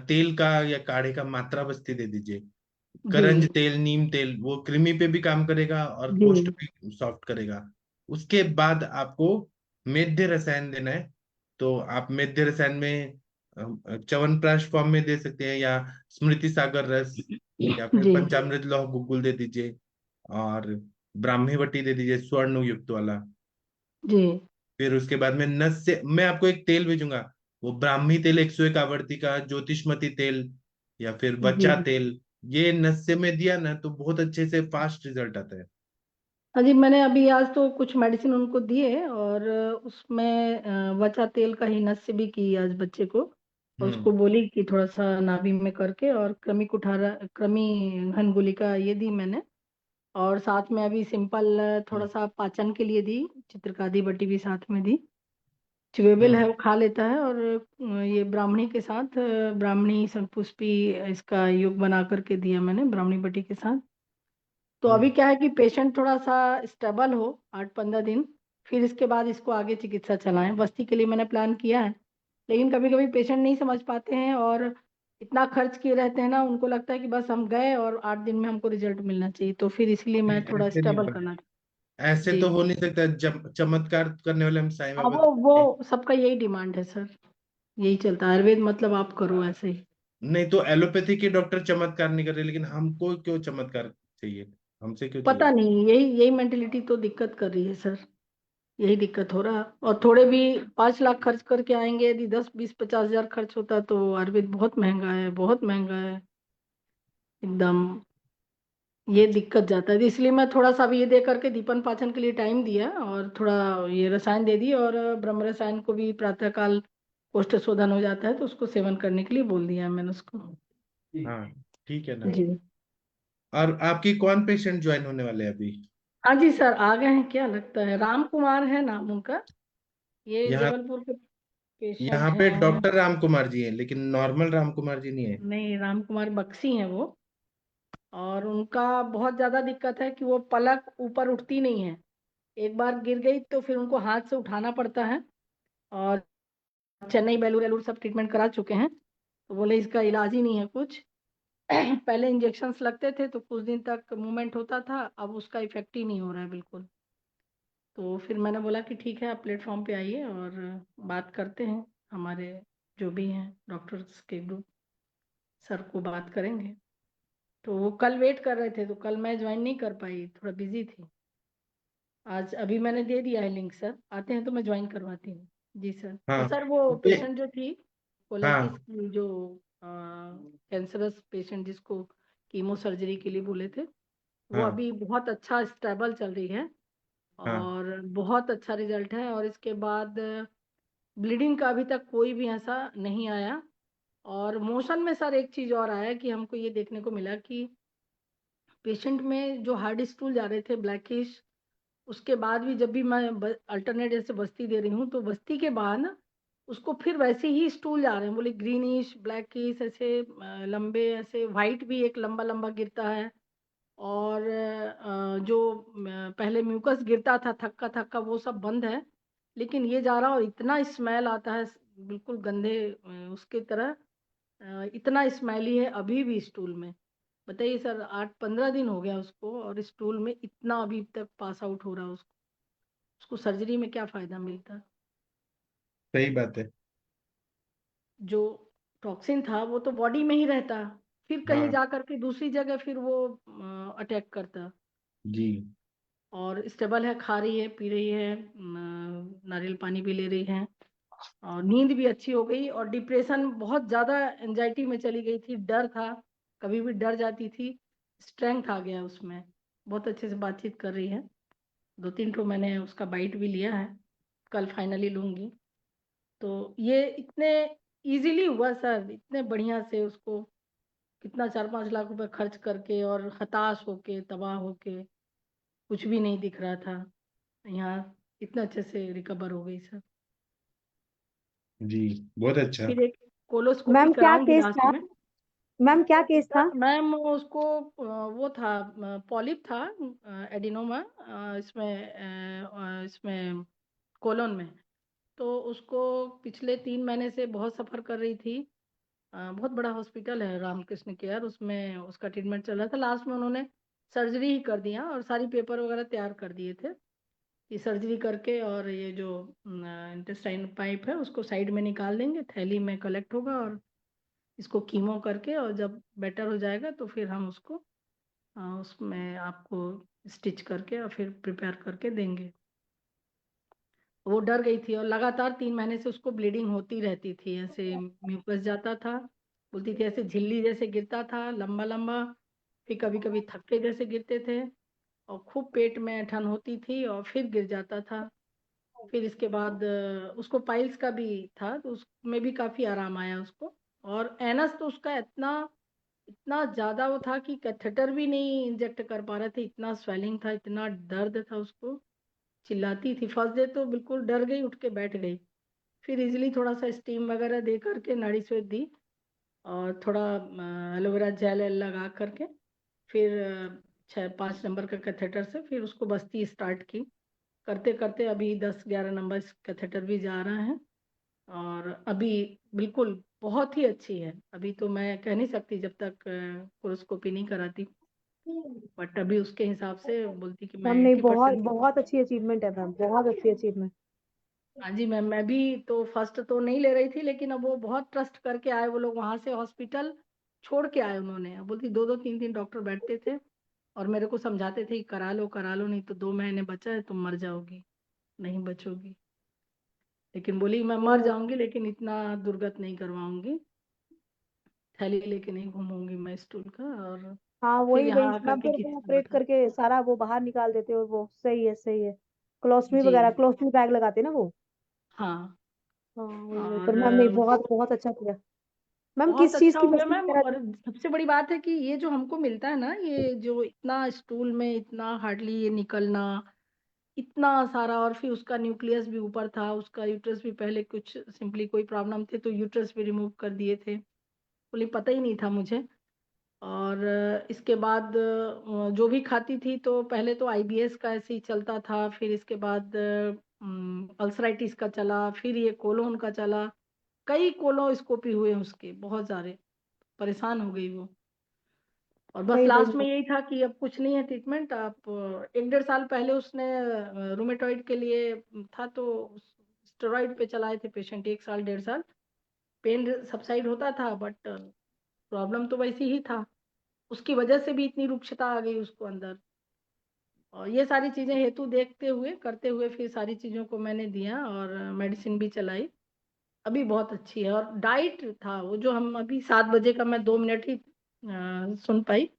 तेल का या काढ़े का मात्रा बस्ती दे दीजिए। जी करंज तेल, नीम तेल, वो कृमि पे भी काम करेगा और जी कोष्ठ भी सॉफ्ट करेगा। उसके बाद आपको मेध्य रसायन देना है। तो आप मेध्य रसायन में च्यवनप्राश फॉर्म में दे सकते हैं, या स्मृति सागर रस, या फिर जी पंचामृत लौह गुग्गुल दे दीजिए, और ब्राह्मी बट्टी दे दीजिए स्वर्ण युक्त वाला। जी फिर उसके बाद में नस से मैं आपको एक तेल भेजूंगा, वो ब्राह्मी तेल 101 आवर्ती का, ज्योतिषमती तेल, या फिर जी। बच्चा तेल। ये नस्से में दिया ना तो बहुत अच्छे से फास्ट रिजल्ट आता है। हाँ जी, मैंने अभी आज तो कुछ मेडिसिन उनको दिए, और उसमें वचा तेल का ही नस से भी की आज बच्चे को। और हम्म उसको बोली कि थोड़ा सा नाभि में करके, और क्रमी कुठारा, क्रमी घन गुलिका ये दी मैंने। और साथ में अभी सिंपल थोड़ा हम्म सा पाचन के लिए दी, चित्रकादी बटी भी साथ में दी। च्युएबल है, हम्म वो खा लेता है। और ये ब्राह्मणी के साथ ब्राह्मणी संपुष्पी इसका योग बना करके दिया मैंने ब्राह्मणी बटी के साथ। तो अभी हम्म। क्या है कि पेशेंट थोड़ा सा स्टेबल हो 8-15 दिन, फिर इसके बाद इसको आगे चिकित्सा चलाएं। बस्ती के लिए मैंने प्लान किया है, लेकिन कभी कभी पेशेंट नहीं समझ पाते हैं, और इतना खर्च किए रहते हैं ना, उनको लगता है कि बस हम गए और 8 दिन में हमको रिजल्ट मिलना चाहिए। तो फिर इसलिए मैं नहीं, थोड़ा ऐसे नहीं स्टेबल होगा। करना ऐसे जी। तो हो नहीं सकता। चमत्कार करने वाले हम साईं हाँ, बाबा हैं। वो सबका यही डिमांड है सर, यही चलता है आयुर्वेद, मतलब आप करो ऐसे ही। नहीं तो एलोपैथी के डॉक्टर चमत्कार नहीं कर रहे, लेकिन हमको क्यों चमत्कार चाहिए? हमसे क्यों पता चाहिए? नहीं, यही मेंटेलिटी तो दिक्कत कर रही है सर, यही दिक्कत हो रहा है। और थोड़े भी 5 लाख खर्च करके आएंगे, यदि 10-20-50 हजार खर्च होता तो आयुर्वेद बहुत महंगा है, बहुत महंगा है एकदम। ये अच्छा। दिक्कत जाता है, इसलिए मैं थोड़ा सा भी ये दे करके दीपन पाचन के लिए टाइम दिया, और थोड़ा ये रसायन दे दी। और ब्रह्म रसायन को भी प्रातःकाल कोष्ठ शोधन हो जाता है, तो उसको सेवन करने के लिए बोल दिया है मैंने उसको। हाँ, ठीक है ना। जी। और आपकी कौन पेशेंट ज्वाइन होने वाले हैं अभी? हाँ जी सर, आ गए हैं, क्या लगता है राम कुमार है नाम उनका, ये यहाँ जबलपुर के पेशेंट यहाँ पे हैं। डॉक्टर राम कुमार जी हैं, लेकिन नॉर्मल राम कुमार जी नहीं है। नहीं, राम कुमार बक्सी हैं वो। और उनका बहुत ज्यादा दिक्कत है कि वो पलक ऊपर उठती नहीं है, एक बार गिर गई तो फिर उनको हाथ से उठाना पड़ता है। और चेन्नई बेलूर वेलूर सब ट्रीटमेंट करा चुके हैं, तो बोले इसका इलाज ही नहीं है कुछ। पहले इंजेक्शंस लगते थे तो कुछ दिन तक मूवमेंट होता था, अब उसका इफेक्ट ही नहीं हो रहा है बिल्कुल। तो फिर मैंने बोला कि ठीक है, आप प्लेटफॉर्म पे आइए और बात करते हैं, हमारे जो भी हैं डॉक्टर्स के ग्रुप सर को बात करेंगे। तो वो कल वेट कर रहे थे, तो कल मैं ज्वाइन नहीं कर पाई, थोड़ा बिजी थी। आज अभी मैंने दे दिया है लिंक, सर आते हैं तो मैं ज्वाइन करवाती हूँ। जी सर। तो हाँ सर वो ये पेशेंट जो थी कोलाइटिस हाँ की, जो कैंसरस पेशेंट जिसको कीमो सर्जरी के लिए बोले थे, वो हाँ अभी बहुत अच्छा स्टेबल चल रही है हाँ और बहुत अच्छा रिजल्ट है। और इसके बाद ब्लीडिंग का अभी तक कोई भी ऐसा नहीं आया। और मोशन में सर एक चीज और आया कि हमको ये देखने को मिला कि पेशेंट में जो हार्ड स्टूल जा रहे थे ब्लैकिश, उसके बाद भी जब भी मैं अल्टरनेट जैसे बस्ती दे रही हूँ तो बस्ती के बाद ना उसको फिर वैसे ही स्टूल जा रहे हैं, बोले ग्रीनिश ब्लैकिश ऐसे लंबे, ऐसे वाइट भी एक लंबा लंबा गिरता है। और जो पहले म्यूकस गिरता था थक्का थक्का, वो सब बंद है, लेकिन ये जा रहा और इतना स्मेल आता है, बिल्कुल गंदे उसकी तरह, इतना स्मेली है अभी भी स्टूल में। बताइए सर, 8-15 दिन हो गया उसको और स्टूल में इतना अभी तक पास आउट हो रहा है उसको। उसको सर्जरी में क्या फायदा मिलता? सही बात है। जो टॉक्सिन था वो तो बॉडी में ही रहता, फिर कहीं हाँ जा करके दूसरी जगह फिर वो अटैक करता। जी और स्टेबल है, खा रही है, पी रही है, नारियल पानी भी ले रही है, और नींद भी अच्छी हो गई। और डिप्रेशन, बहुत ज़्यादा एंजाइटी में चली गई थी, डर था, कभी भी डर जाती थी, स्ट्रेंथ आ गया उसमें। बहुत अच्छे से बातचीत कर रही है। 2-3 ठो मैंने उसका बाइट भी लिया है, कल फाइनली लूँगी। तो ये इतने इजीली हुआ सर, इतने बढ़िया से उसको, कितना 4-5 लाख रुपए खर्च करके और हताश होके, तबाह होके, कुछ भी नहीं दिख रहा था, यहाँ इतना अच्छे से रिकवर हो गई सर। जी बहुत अच्छा। फिर एक कोलोस्कोपी मैम क्या कराऊंगी केस लास्ट था? में। मैम क्या केस था? सर मैम उसको वो था, पॉलिप था, एडिनोमा, इसमें कोलोन में। तो उसको पिछले 3 महीने से बहुत सफ़र कर रही थी। बहुत बड़ा हॉस्पिटल है रामकृष्ण केयर, उसमें उसका ट्रीटमेंट चल रहा था। लास्ट में उन्होंने सर्जरी ही कर दिया और सारी पेपर वगैरह तैयार कर दिए थे। ये सर्जरी करके और ये जो इंटेस्टाइन पाइप है उसको साइड में निकाल देंगे, थैली में कलेक्ट होगा, और इसको कीमो करके और जब बेटर हो जाएगा तो फिर हम उसको उसमें आपको स्टिच करके और फिर प्रिपेयर करके देंगे। वो डर गई थी और लगातार 3 महीने से उसको ब्लीडिंग होती रहती थी, ऐसे म्यूकस जाता था, बोलती थी ऐसे झिल्ली जैसे गिरता था लंबा लंबा, फिर कभी कभी थक्के जैसे गिरते थे, और खूब पेट में ऐंठन होती थी और फिर गिर जाता था। फिर इसके बाद उसको पाइल्स का भी था, तो उसमें भी काफ़ी आराम आया उसको। और एनस तो उसका इतना इतना ज़्यादा वो था कि कैथेटर भी नहीं इंजेक्ट कर पा रहे थे, इतना स्वेलिंग था, इतना दर्द था उसको, चिल्लाती थी। फर्स्ट डे तो बिल्कुल डर गई, उठ के बैठ गई। फिर इजीली थोड़ा सा स्टीम वगैरह दे करके नाड़ी स्वेद दी, और थोड़ा एलोवेरा जेल लगा करके फिर 6-5 नंबर का कैथेटर से फिर उसको बस्ती स्टार्ट की। करते करते अभी 10-11 नंबर कैथेटर भी जा रहा है, और अभी बिल्कुल बहुत ही अच्छी है। अभी तो मैं कह नहीं सकती जब तक कोलोस्कोपी नहीं कराती, बट अभी उसके हिसाब से बोलती कि मैं मैम नहीं, बहुत 80%। बहुत अच्छी अचीवमेंट है मैम, बहुत अच्छी अचीवमेंट। हाँ जी मैम, मैं भी तो फर्स्ट तो नहीं ले रही थी, लेकिन अब वो बहुत ट्रस्ट करके आए, वो लोग वहां से हॉस्पिटल छोड़ के आए उन्होंने। अब बोलती 2-2 3-3 डॉक्टर बैठते थे और मेरे को समझाते थे कि करा लो नहीं तो 2 महीने बचा है, तुम मर जाओगी, नहीं बचोगी। लेकिन बोली मैं मर जाऊंगी लेकिन इतना दुर्गत नहीं करवाऊंगी, थैली लेके नहीं घूमूंगी मैं स्टूल का। और हाँ फिर वही वही यहाँ आकर मैम, के फिर वो किसी ने ऑपरेट बताया। करके सारा वो बाहर निकाल देते, और वो सही है, सही है। क्लोस्टमी जी वगैरह, क्लोस्टमी बैग लगाते ना वो। हाँ। हाँ वही वही, पर और मैम नहीं, बहुत बहुत अच्छा किया। मैम बहुत किस चीज अच्छा की हो गया बस्ती मैम। वगैरह और थी? सबसे बड़ी बात है कि ये जो हमको मिलता है ना, ये जो इतना स्टूल में इतना हार्डली ये निकलना, इतना सारा, और फिर उसका न्यूक्लियस भी ऊपर था, उसका यूट्रस भी पहले कुछ सिंपली कोई प्रॉब्लम थे तो यूट्रस भी रिमूव कर दिए थे, बोले पता ही नहीं था मुझे। और इसके बाद जो भी खाती थी तो पहले तो आईबीएस का ऐसे ही चलता था, फिर इसके बाद अल्सराइटिस का चला, फिर ये कोलोन का चला, कई कोलोस्कोपी हुए उसके बहुत सारे, परेशान हो गई वो। और बस वही लास्ट वही में यही था कि अब कुछ नहीं है ट्रीटमेंट, आप 1-1.5 साल पहले उसने रूमेटॉइड के लिए था तो स्टेरॉइड पे चलाए थे पेशेंट, 1 साल 1.5 साल पेन सबसाइड होता था, बट प्रॉब्लम तो वैसी ही था, उसकी वजह से भी इतनी रुक्षता आ गई उसको अंदर। और ये सारी चीजें हेतु देखते हुए करते हुए फिर सारी चीजों को मैंने दिया और मेडिसिन भी चलाई, अभी बहुत अच्छी है। और डाइट था वो जो हम अभी 7 बजे का मैं 2 मिनट ही सुन पाई,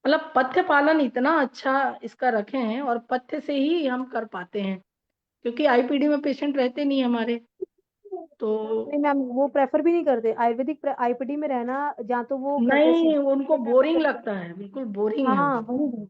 मतलब पथ्य पालन इतना अच्छा इसका रखे हैं और पथ्य से ही हम कर पाते हैं, क्योंकि आईपीडी में पेशेंट रहते नहीं हमारे, तो नहीं मैम, वो प्रेफर भी नहीं करते आयुर्वेदिक आईपीडी में रहना, जहाँ तो वो करते नहीं उनको बोरिंग सीजीएचएस। लगता है, बिल्कुल बोरिंग है हाँ वो। वही वही।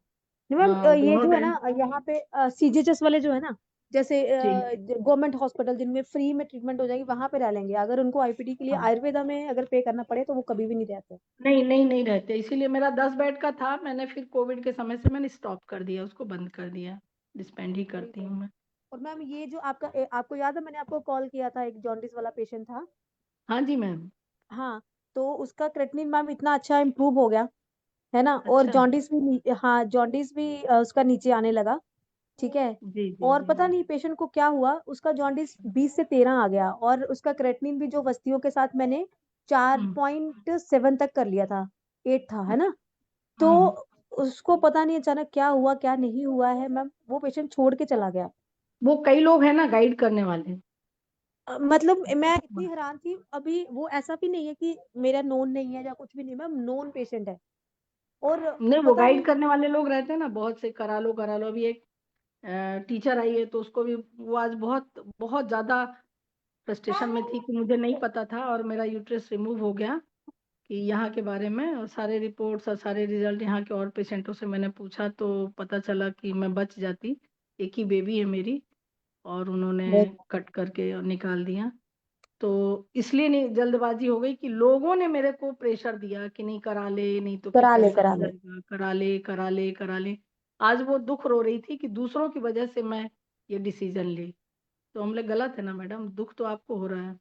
नहीं मैम, हाँ ये दोनों जो है टाइम। ना यहाँ पे सीजीएचएस वाले जो है ना, जैसे जी गवर्नमेंट हॉस्पिटल जिनमें फ्री में ट्रीटमेंट हो जाएगी वहां पे रह लेंगे, अगर उनको आईपीडी के लिए हाँ, आयुर्वेदा में अगर पे करना पड़े तो वो कभी भी नहीं रहते। नहीं रहते, इसीलिए मेरा 10 बेड का था, मैंने फिर कोविड के समय से मैंने स्टॉप कर दिया, उसको बंद कर दिया, डिस्पेंड ही वही करती वही। हूँ मैं। और मैम ये जो आपका आपको याद है मैंने आपको कॉल किया था, एक जॉन्डिस वाला पेशेंट था। हाँ जी मैम। हाँ, तो उसका क्रेटनिन मैम इतना अच्छा इम्प्रूव हो गया है ना, और अच्छा। जॉन्डिस भी हाँ जॉन्डिस भी उसका नीचे आने लगा। ठीक है। जी जी और जी पता जी। नहीं पेशेंट को क्या हुआ, उसका जॉन्डिस 20 से 13 आ गया, और उसका क्रेटनिन भी जो वस्तियों के साथ मैंने हम्म 4.7 तक कर लिया था, 8 था है ना। तो हम्म। उसको पता नहीं अचानक क्या हुआ क्या नहीं हुआ है मैम, वो पेशेंट छोड़ के चला गया। वो कई लोग हैं ना गाइड करने वाले। मतलब मैं इतनी हैरान थी, अभी वो ऐसा भी नहीं है कि मेरा नोन नहीं है या कुछ भी नहीं, मैम नोन पेशेंट है। और नहीं वो पता गाइड नहीं। करने वाले लोग रहते हैं ना, बहुत से करा लो करा लो। अभी एक टीचर आई है तो उसको भी, वो आज बहुत बहुत ज्यादा फ्रस्ट्रेशन में थी कि मुझे नहीं पता था और मेरा यूट्रस रिमूव हो गया, कि यहाँ के बारे में और सारे रिपोर्ट्स और सारे रिजल्ट यहाँ के और पेशेंटों से मैंने पूछा तो पता चला कि मैं बच जाती, एक ही बेबी है मेरी, और उन्होंने कट करके और निकाल दिया। तो इसलिए नहीं जल्दबाजी हो गई कि लोगों ने मेरे को प्रेशर दिया कि नहीं करा ले, नहीं तो फिर करा ले पैसा आ करा ले। जाएगा, करा ले करा ले करा ले। आज वो दुख रो रही थी कि दूसरों की वजह से मैं ये डिसीजन ली, तो हम लोग गलत है ना मैडम, दुख तो आपको हो रहा है।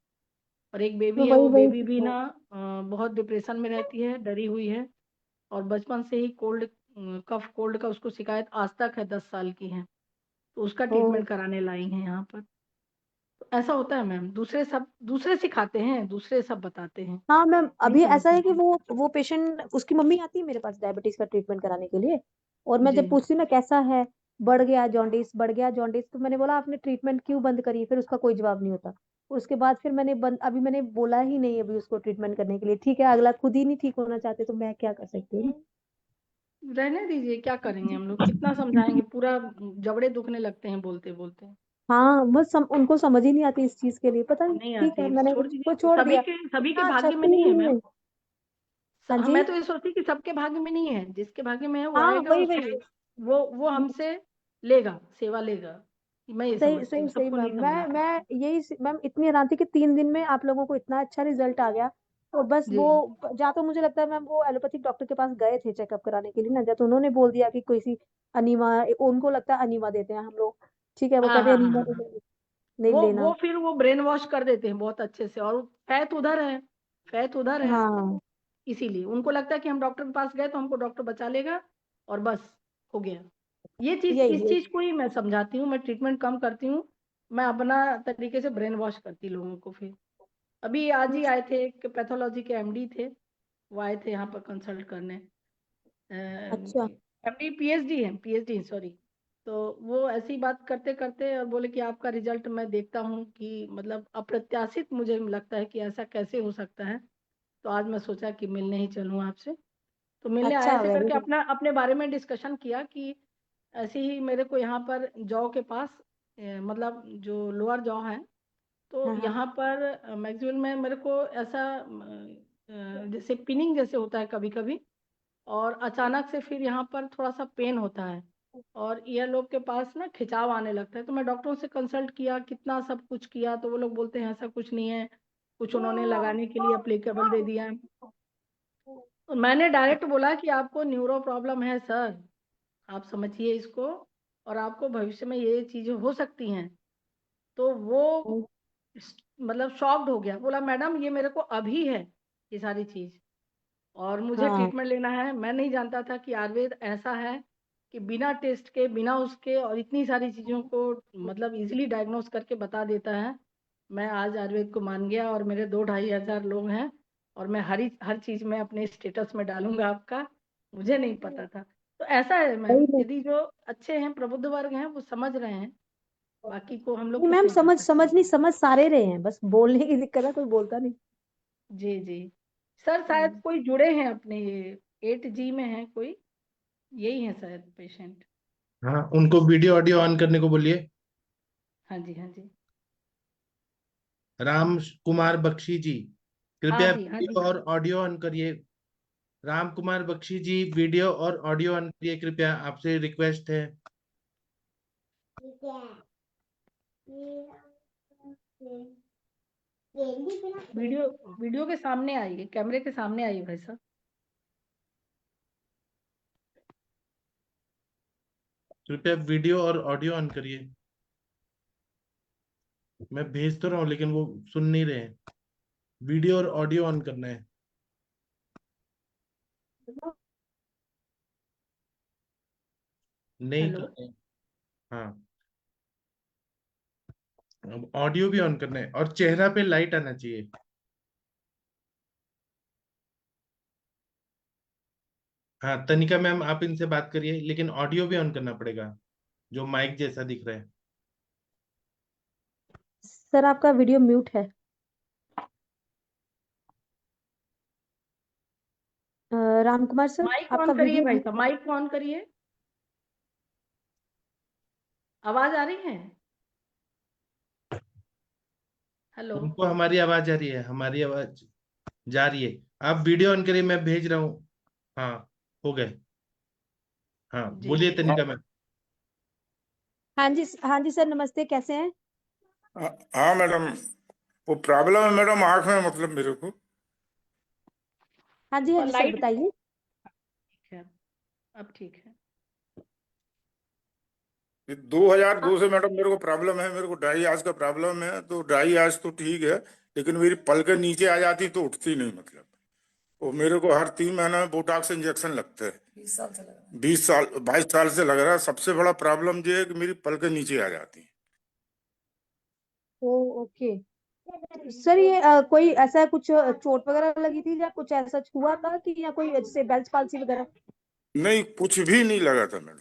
और एक तो बेबी है, वही वो वही बेबी भी ना बहुत डिप्रेशन में रहती है, डरी हुई है, और बचपन से ही कोल्ड कफ कोल्ड का उसको शिकायत आज तक है, 10 साल की है, तो उसका ओ। ट्रीटमेंट कराने लाई है यहाँ पर। तो ऐसा होता है मैम, दूसरे सिखाते हैं, दूसरे सब बताते हैं, हाँ मैम, नहीं अभी ऐसा समझते। है कि वो पेशेंट, उसकी मम्मी आती है मेरे पास डायबिटीज का ट्रीटमेंट कराने के लिए, और मैं जी। जब पूछती हूँ ना कैसा है, बढ़ गया जॉन्डिस, तो मैंने बोला आपने ट्रीटमेंट क्यों बंद करी, फिर उसका कोई जवाब नहीं होता। उसके बाद फिर मैंने अभी मैंने बोला ही नहीं अभी उसको ट्रीटमेंट करने के लिए, ठीक है अगला खुद ही नहीं ठीक होना चाहते तो मैं क्या कर सकती हूँ। रहने दीजिए, क्या करेंगे हम लोग, कितना समझाएंगे, पूरा जबड़े दुखने लगते हैं बोलते बोलते। हाँ बस उनको समझ ही नहीं आती इस चीज के लिए, पता नहीं, नहीं ठीक है आती, मैंने छोड़ उसको दीजिए, छोड़ दिया। सभी के इतना अच्छा भाग्य में नहीं है 3 दिन मैम। में। हाँ जी। मैं तो ये सोचती कि सबके भाग्य में नहीं है, जिसके भाग्य में है वो हाँ आएगा वही और वही। वो हमसे लेगा, सेवा लेगा, मैं ये सही समझती सही हूँ, सही सबको नहीं मैम, समझती। मैं यही मैम इतनी हैरान थी कि 3 दिन में आप लोगों को इतना अच्छा रिजल्ट आ गया। और बस जी वो, जहाँ तो मुझे लगता है मैम वो एलोपैथिक डॉक्टर के पास गए थे चेकअप कराने के लिए ना, जब तो उन्होंने बोल दिया कि कोई सी अनीमा, उनको लगता है अनीमा देते हैं हम लोग, ठीक है वो हाँ कहते हैं हाँ हाँ अनीमा हाँ। नहीं वो लेना। फिर वो ब्रेन वॉश कर देते हैं बहुत अच्छे से, और फैत उधर है, फैत उधर है, हाँ इसीलिए उनको लगता है कि हम डॉक्टर के पास गए तो हमको डॉक्टर बचा लेगा और बस हो गया। ये चीज, यही इस यही। चीज को ही मैं समझाती हूँ, मैं ट्रीटमेंट कम करती हूँ, मैं अपना तरीके से ब्रेन वॉश करती लोगों को। फिर अभी आज ही आए थे, एक पैथोलॉजी के एमडी थे, वो आए थे यहाँ पर कंसल्ट करने, अच्छा। MD PhD sorry. तो वो ऐसी बात करते करते और बोले कि आपका रिजल्ट मैं देखता हूँ कि मतलब अप्रत्याशित मुझे लगता है कि ऐसा कैसे हो सकता है, तो आज मैं सोचा कि मिलने ही चलूँ आपसे। तो मिलने आए अच्छा ऐसे वेरी करके गुड। अपना अपने बारे में डिस्कशन किया कि ऐसे ही मेरे को यहाँ पर जॉ के पास मतलब जो लोअर जॉ है, तो हाँ हाँ। यहाँ पर मैक्सिमम में मेरे को ऐसा जैसे पिनिंग जैसे होता है कभी कभी, और अचानक से फिर यहाँ पर थोड़ा सा पेन होता है, और ईयर लोब के पास ना खिंचाव आने लगता है। तो मैं डॉक्टरों से कंसल्ट किया, कितना सब कुछ किया, तो वो लोग बोलते हैं ऐसा कुछ नहीं है, कुछ उन्होंने लगाने के लिए अप्लीकेबल दे दिया। तो मैंने डायरेक्ट बोला कि आपको न्यूरो प्रॉब्लम है सर, आप समझिए इसको, और आपको भविष्य में ये चीजें हो सकती हैं। तो वो मतलब शॉक्ड हो गया, बोला मैडम ये मेरे को अभी है ये सारी चीज, और मुझे हाँ ट्रीटमेंट लेना है। मैं नहीं जानता था कि आयुर्वेद ऐसा है कि बिना टेस्ट के, बिना उसके और इतनी सारी चीज़ों को मतलब इजीली डायग्नोस करके बता देता है। मैं आज आयुर्वेद को मान गया और मेरे 2-2,500 लोग हैं और मैं हर चीज़ में अपने स्टेटस में डालूंगा आपका। मुझे नहीं पता था। तो ऐसा है मैम, नहीं यदि जो अच्छे हैं, प्रबुद्ध वर्ग हैं, वो समझ रहे हैं, बाकी को हम लोग नहीं कुछ मैम, नहीं कर सकते। नहीं समझ सारे रहे हैं, बस बोलने की दिक्कत है, कोई बोलता नहीं। जी जी सर, शायद कोई जुड़े हैं अपने, ये 8G में है कोई, यही है शायद पेशेंट। हाँ, उनको वीडियो ऑडियो ऑन करने को बोलिए। हाँ जी, हाँ जी, राम कुमार बख्शी जी, हाँ कृपया जी, हाँ वीडियो जी। और ऑडियो ऑन करिए। राम कुमार बख्शी जी, वीडियो और ऑडियो ऑन करिए, कृपया आपसे रिक्वेस्ट है। वीडियो वीडियो के सामने आइए, कैमरे के सामने आइए भाई साहब। कृपया वीडियो और ऑडियो ऑन करिए। मैं भेज तो रहा हूँ लेकिन वो सुन नहीं रहे हैं। वीडियो और ऑडियो ऑन करना है। नहीं हेलो। कर रहे हैं। हाँ, अब ऑडियो भी ऑन करना है और चेहरा पे लाइट आना चाहिए। हाँ, तनिका मैम आप इनसे बात करिए, लेकिन ऑडियो भी ऑन करना पड़ेगा, जो माइक जैसा दिख रहा है। सर आपका वीडियो म्यूट है। राम कुमार सर, माइक आपका ऑन करिए वीडियो भाई साहब, माइक ऑन करिए। आवाज आ रही है? हेलो। उनको हमारी आवाज आ रही है, हमारी आवाज जा रही है। आप वीडियो ऑन करिए, मैं भेज रहा हूँ। हाँ, हो गए। हाँ, जी बोलिए जी तनिका मैम। हाँ जी सर, नमस्ते, कैसे हैं? हाँ मैडम, वो प्रॉब्लम है मैडम आँख में, मतलब मेरे को हाँ जी सर, लाइट बताइए। ठीक है, अब ठीक है। 2002 से मैडम मेरे को प्रॉब्लम है, मेरे को ड्राई आइज का प्रॉब्लम है। तो ड्राई आइज तो ठीक है, लेकिन मेरी पलकें नीचे आ जाती तो उठती नहीं, मतलब वो मेरे को हर 3 महीने में बोटॉक्स इंजेक्शन लगते हैं। 20 साल 22 साल से लग रहा है। सबसे बड़ा प्रॉब्लम ये है कि मेरी पलकें नीचे आ जाती हैं। ओ ओके सर, ये कोई ऐसा कुछ चोट वगैरह लगी थी या कुछ ऐसा हुआ था कि, या कोई जैसे बेल्ट पाल्सी वगैरह, नहीं, कुछ भी नहीं लगा था मैडम।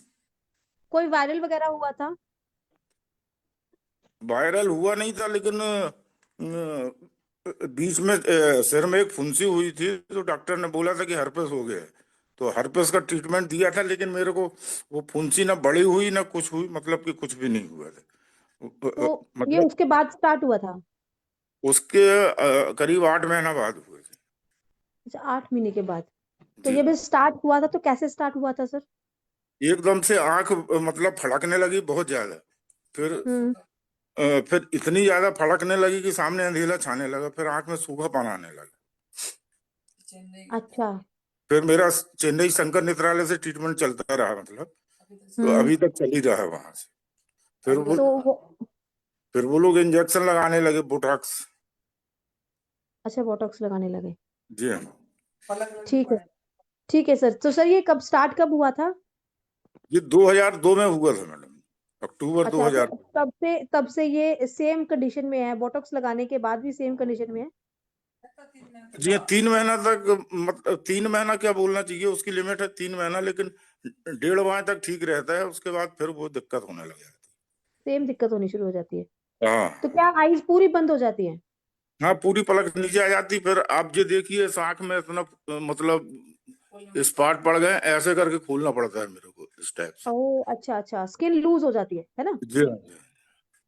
कोई वायरल वगैरह हुआ था? वायरल हुआ नहीं था, लेकिन बीच में सिर में एक फुंसी हुई थी, तो डॉक्टर ने बोला था कि हर्पेस हो गया है। तो हर्पेस का ट्रीटमेंट दिया था, लेकिन मेरे को वो फुंसी ना बड़ी हुई ना कुछ हुई, मतलब कि कुछ भी नहीं हुआ था। तो ये मतलब उसके बाद स्टार्ट हुआ था? उसके करीब 8 महीना बाद हुए थे। अच्छा, 8 महीने के बाद। तो जी, ये भी स्टार्ट हुआ था, तो कैसे स्टार्ट हुआ था सर? एकदम से आंख मतलब फड़कने लगी बहुत ज्यादा। फिर हम्म। फिर इतनी ज्यादा फड़कने लगी कि सामने अंधेरा छाने लगा, फिर आंख में सूखापन आने लगा। अच्छा। फिर मेरा चेन्नई शंकर नेत्रालय से ट्रीटमेंट चलता रहा, मतलब तो हम्म। अभी तक चल ही रहा है वहां से। फिर वो तो वो फिर वो लोग इंजेक्शन लगाने लगे, बोटॉक्स। अच्छा, बोटॉक्स लगाने लगे। जी हाँ। ठीक है, ठीक है सर। तो सर ये कब स्टार्ट कब हुआ था? ये 2002 में हुआ था मैडम, अक्टूबर अच्छा, तो 2000। तब से ये सेम कंडीशन में है, बोटॉक्स लगाने के बाद भी सेम कंडीशन में है? जी हाँ, 3 महीना तक, मतलब 3 महीना क्या बोलना चाहिए, उसकी लिमिट है 3 महीना, लेकिन 1.5 माह तक ठीक रहता है, उसके बाद फिर वो दिक्कत होने लग जाती सेम दिक्कत होनी शुरू हो जाती है? है। तो हाँ क्या आईज पूरी बंद हो जाती है? हाँ, पूरी पलक नीचे आ जाती। फिर आप ये देखिए, इस आंख में इतना मतलब स्पॉट पड़ गए, ऐसे करके खोलना पड़ता है मेरे को, इस टाइप से। ओह अच्छा अच्छा, स्किन लूज हो जाती है ना? जी हाँ, जी हाँ।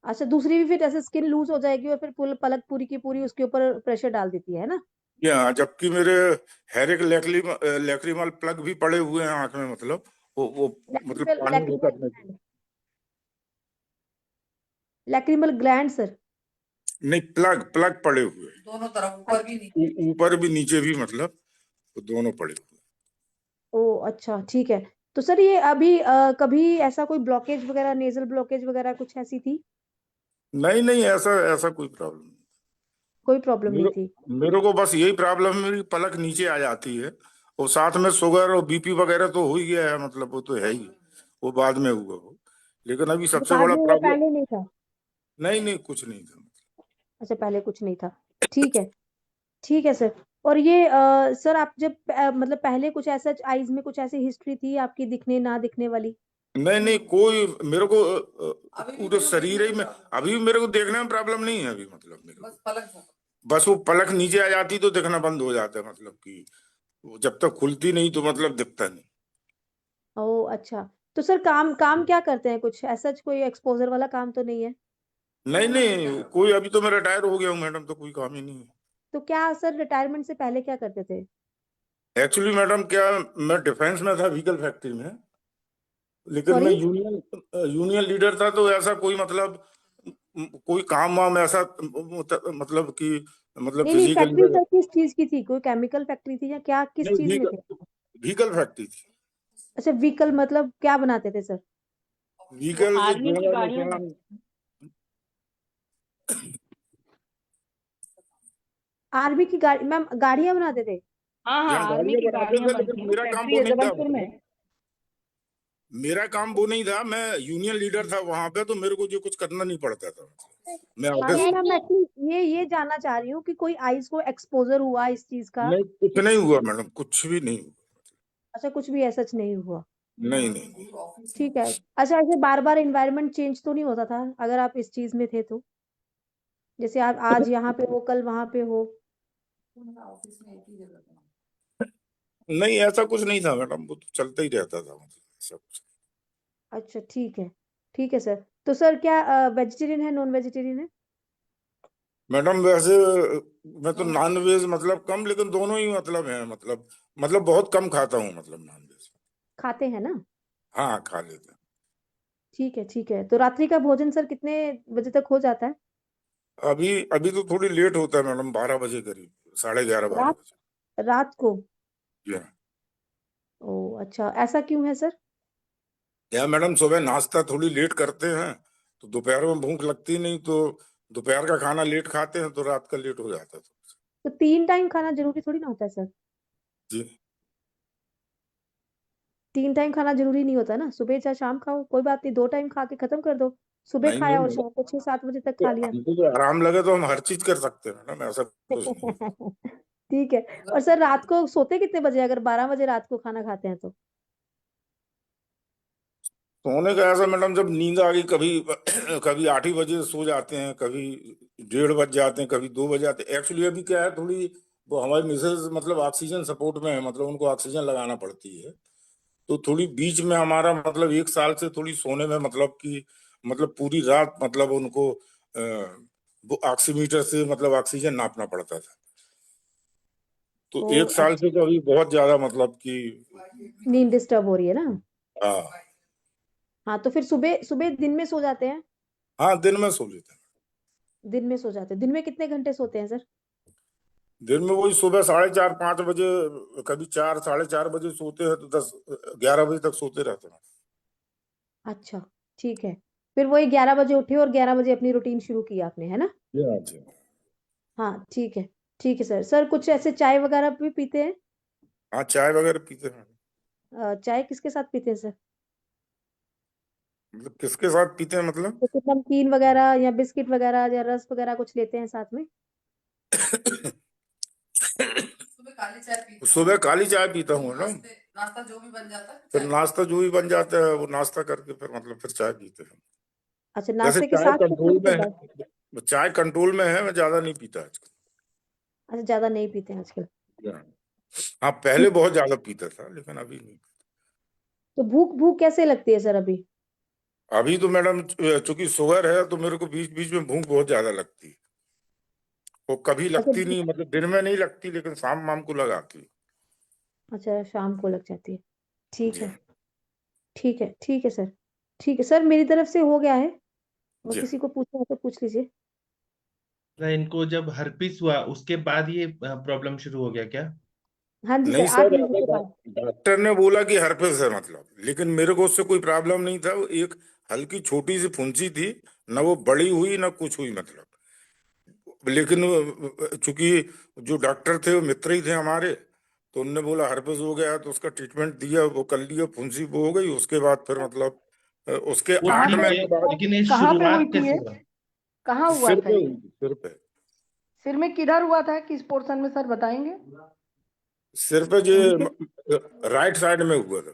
अच्छा, दूसरी भी फिर ऐसे स्किन लूज हो जाएगी और फिर पलक पूरी की पूरी उसके ऊपर प्रेशर डाल देती है ना? जी हाँ, जबकि मेरे हेरिक लैक्रिमल प्लग भी पड़े हुए हैं आंख में, मतलब वो मतलब लैक्रिमल पानी लैक्रिमल उतरने के। Lacrimal gland sir? नहीं, प्लग प्लग पड़े हुए हैं दोनों तरफ, ऊपर भी नीचे, ऊपर भी नीचे भी, मतलब वो दोनों पड़े हुए ओह अच्छा, ठीक है। तो सर ये अभी कभी ऐसा कोई ब्लॉकेज वगैरह, नेजल ब्लॉकेज वगैरह कुछ ऐसी थी? हैं। नहीं नहीं, ऐसा ऐसा कोई प्रॉब्लम नहीं। कोई प्रॉब्लम नहीं मेरे थी? मेरे को बस यही प्रॉब्लम है, मेरी पलक नीचे आ जाती है, और साथ में शुगर और बीपी वगैरह तो हो ही गया है, मतलब वो तो है ही, वो बाद में हुआ वो। लेकिन अभी जो सबसे बाद बड़ा में हुआ, प्रॉब्लम, पहले नहीं था? नहीं नहीं कुछ नहीं था। अच्छा, पहले कुछ नहीं था। ठीक है, ठीक है सर। और ये सर, आप जब मतलब पहले कुछ ऐसा आईज में कुछ ऐसी हिस्ट्री थी आपकी दिखने ना दिखने वाली? नहीं नहीं कोई मेरे को पूरे शरीर ही में अभी भी मेरे को देखने में प्रॉब्लम नहीं है अभी, मतलब मेरे को बस वो पलक नीचे आ जाती तो दिखना बंद हो जाता है, मतलब कि वो जब तक खुलती नहीं तो मतलब दिखता नहीं। ओह अच्छा। तो सर काम काम क्या करते हैं? कुछ ऐसा कोई एक्सपोजर वाला काम तो नहीं है? नहीं नहीं कोई, अभी तो मैं रिटायर हो गया हूँ मैडम, तो कोई काम ही नहीं है। तो क्या सर रिटायरमेंट से पहले क्या करते थे? एक्चुअली मैडम क्या, मैं डिफेंस में था, व्हीकल फैक्ट्री में, लेकिन मैं सॉरी? यूनियन यूनियन लीडर था, तो ऐसा कोई मतलब कोई काम वाम ऐसा मतलब कि मतलब नहीं नहीं, फिजिकली, फैक्ट्री सर किस चीज की थी? कोई केमिकल फैक्ट्री थी या क्या, किस नहीं चीज में थे? व्हीकल फैक्ट्री थी। अच्छा, व्हीकल मतलब क्या बनाते थे सर? व्हीकल जो है आर्मी की गाड़ी मैम, गाड़ियां बनाते थे? यहाँ गाड़ियां बनाते थे, लेकिन मेरा काम वो नहीं था, मतलब मेरा काम वो नहीं था, मैं यूनियन लीडर था वहां पे, तो मेरे को जो कुछ करना नहीं पड़ता था, मैं हाँ ऑफिस। नहीं मैम, एक्चुअली ये जानना चाह रही हूँ कि कोई आईज को एक्सपोजर हुआ इस चीज का? नहीं कुछ नहीं हुआ मैडम, कुछ भी नहीं हुआ। अच्छा, कुछ भी ऐसा नहीं हुआ? नहीं नहीं ठीक है। अच्छा, ऐसे बार बार एनवायरनमेंट चेंज तो नहीं होता था अगर आप इस चीज में थे तो? जैसे आप आज यहाँ पे हो, कल वहां पे हो? नहीं ऐसा कुछ नहीं था मैडम, वो तो चलता ही रहता था, मतलब ऐसा कुछ। अच्छा, ठीक है सर। तो सर क्या वेजिटेरियन है, नॉन वेजिटेरियन है? मैडम वैसे मैं तो नॉन वेज मतलब कम, लेकिन दोनों ही मतलब है, मतलब बहुत कम खाता हूँ, मतलब नॉन वेज। खाते हैं ना? हाँ खा लेते हैं। ठीक है। तो रात्रि का भोजन सर कितने बजे तक हो जाता है? अभी अभी तो थोड़ी लेट होता है मैडम, 12 बजे करीब, 11:30 12 रात बजे। रात को? जी हाँ। ओ अच्छा, ऐसा क्यों है सर? क्या मैडम, सुबह नाश्ता थोड़ी लेट करते हैं, तो दोपहर में भूख लगती नहीं, तो दोपहर का खाना लेट खाते हैं, तो रात का लेट हो जाता है। तो 3 टाइम खाना जरूरी थोड़ी ना होता है सर? जी 3 टाइम खाना जरूरी नहीं होता ना, सुबह चाहे शाम खाओ, कोई बात नहीं, 2 टाइम खा के खत्म कर दो। सुबह नहीं खाया नहीं और मैडम, शाम को 6-7 बजे तक तो खा लिया। हमको तो आराम लगे तो हम हर चीज कर सकते हैं मैडम, ऐसा कुछ नहीं है। ठीक है। और सर रात को सोते कितने बजे, अगर 12 बजे रात को खाना खाते हैं तो? सोने का ऐसा मैडम, जब नींद आ गई, कभी कभी 8 ही बजे सो जाते हैं, कभी 1:30 बज जाते हैं, कभी 2 बज जाते हैं। एक्चुअली अभी क्या है, थोड़ी वो हमारी मिसेज मतलब ऑक्सीजन सपोर्ट में है, मतलब उनको ऑक्सीजन लगाना पड़ती है, तो थोड़ी बीच में हमारा मतलब 1 साल से थोड़ी सोने में मतलब कि मतलब पूरी रात मतलब उनको वो ऑक्सीमीटर से मतलब ऑक्सीजन नापना पड़ता था, तो ओ 1 साल अच्छा, से तो अभी बहुत ज्यादा मतलब कि नींद डिस्टर्ब हो रही है ना? हाँ। हाँ, तो फिर सुबह सुबह दिन में सो जाते हैं? हाँ दिन में सो लेते हैं। दिन में सो जाते हैं। दिन में कितने घंटे सोते हैं सर? दिन में वही सुबह 4:30 5 बजे, कभी 4 साढ़े 4 बजे सोते हैं, तो 10 11 बजे तक सोते रहते हैं। अच्छा, ठीक है। फिर वही 11 बजे उठे और 11 बजे अपनी रूटीन शुरू की आपने, है ना? जी हाँ जी। हाँ ठीक है सर। सर कुछ ऐसे चाय वगैरह भी पीते हैं? हाँ चाय वगैरह पीते हैं। चाय किसके साथ पीते हैं सर? मतलब किसके साथ पीते हैं मतलब? जैसे नमकीन वगैरह या बिस्किट वगैरह या रस वगैरह कुछ लेते हैं साथ में? सुबह काली चाय पीता हूँ ना, फिर नाश्ता जो भी बन जाता है वो नाश्ता करके फिर मतलब फिर चाय पीते हैं। अच्छा, वैसे नाश्ते के चाय साथ फिर कंट्रोल में उसके बाद? है, चाय कंट्रोल में है, मैं ज्यादा नहीं पीता आजकल। अच्छा, ज्यादा नहीं पीते हैं आजकल? हाँ पहले बहुत ज्यादा पीता था, लेकिन अभी नहीं। तो भूख भूख कैसे लगती है सर अभी? अभी तो मैडम चूंकि शुगर है, तो मेरे को बीच बीच में भूख बहुत ज्यादा लगती है, वो कभी अच्छा लगती नहीं, मतलब दिन में नहीं लगती, लेकिन शाम वाम को लगाती अच्छा, शाम को लग जाती है। ठीक है। है, ठीक है सर। ठीक है सर, मेरी तरफ से हो गया है। और जी किसी को पूछना है तो पूछ लीजिए। इनको जब हर्पिस हुआ उसके बाद ये प्रॉब्लम शुरू हो गया क्या? हाँ जी सर, नहीं 8 सर, महीने अगर के बाद। डॉक्टर ने बोला कि हर्पिस है मतलब, लेकिन मेरे को उससे कोई प्रॉब्लम नहीं था, वो एक हल्की छोटी सी फुंसी थी, ना वो बड़ी हुई ना कुछ हुई मतलब। लेकिन चूंकि जो डॉक्टर थे वो मित्र ही थे हमारे, तो उनने बोला हर्पेस हो गया, तो उसका ट्रीटमेंट दिया, वो कर लिया, फुंसी वो हो गई। उसके बाद फिर मतलब उसके वो 8 ठीक महीने है, के बाद लेकिन ये कहाँ पे हुई शुरुआत थी कैसे ये? हुआ? कहाँ हुआ सिर था पे ये? हुई, सिर पे। सिर में किधर हुआ था, किस पोर्शन में सर बताएंगे? सिर पे जो राइट साइड में हुआ था।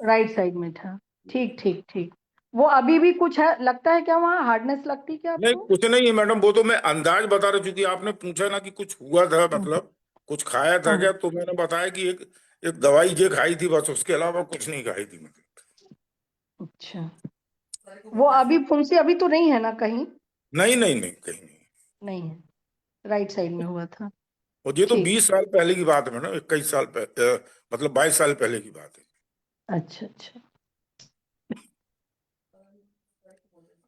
राइट साइड में था। ठीक ठीक ठीक। वो अभी भी कुछ है लगता है क्या, वहाँ हार्डनेस लगती है क्या नहीं आपको? कुछ नहीं है मैडम, वो तो मैं अंदाज बता रहा, चूंकि आपने पूछा ना कि कुछ हुआ था, मतलब कुछ खाया था क्या, तो मैंने बताया कि एक एक दवाई ये खाई थी बस, उसके अलावा कुछ नहीं खाई थी मतलब। अच्छा, वो अभी फुंसी अभी तो नहीं है ना कहीं? नहीं नहीं नहीं, कहीं नहीं। नहीं है, राइट साइड में हुआ था। और ये तो ठीक। 20 साल पहले की बात है मैडम, 21 साल पहले, मतलब 22 साल पहले की बात है। अच्छा अच्छा।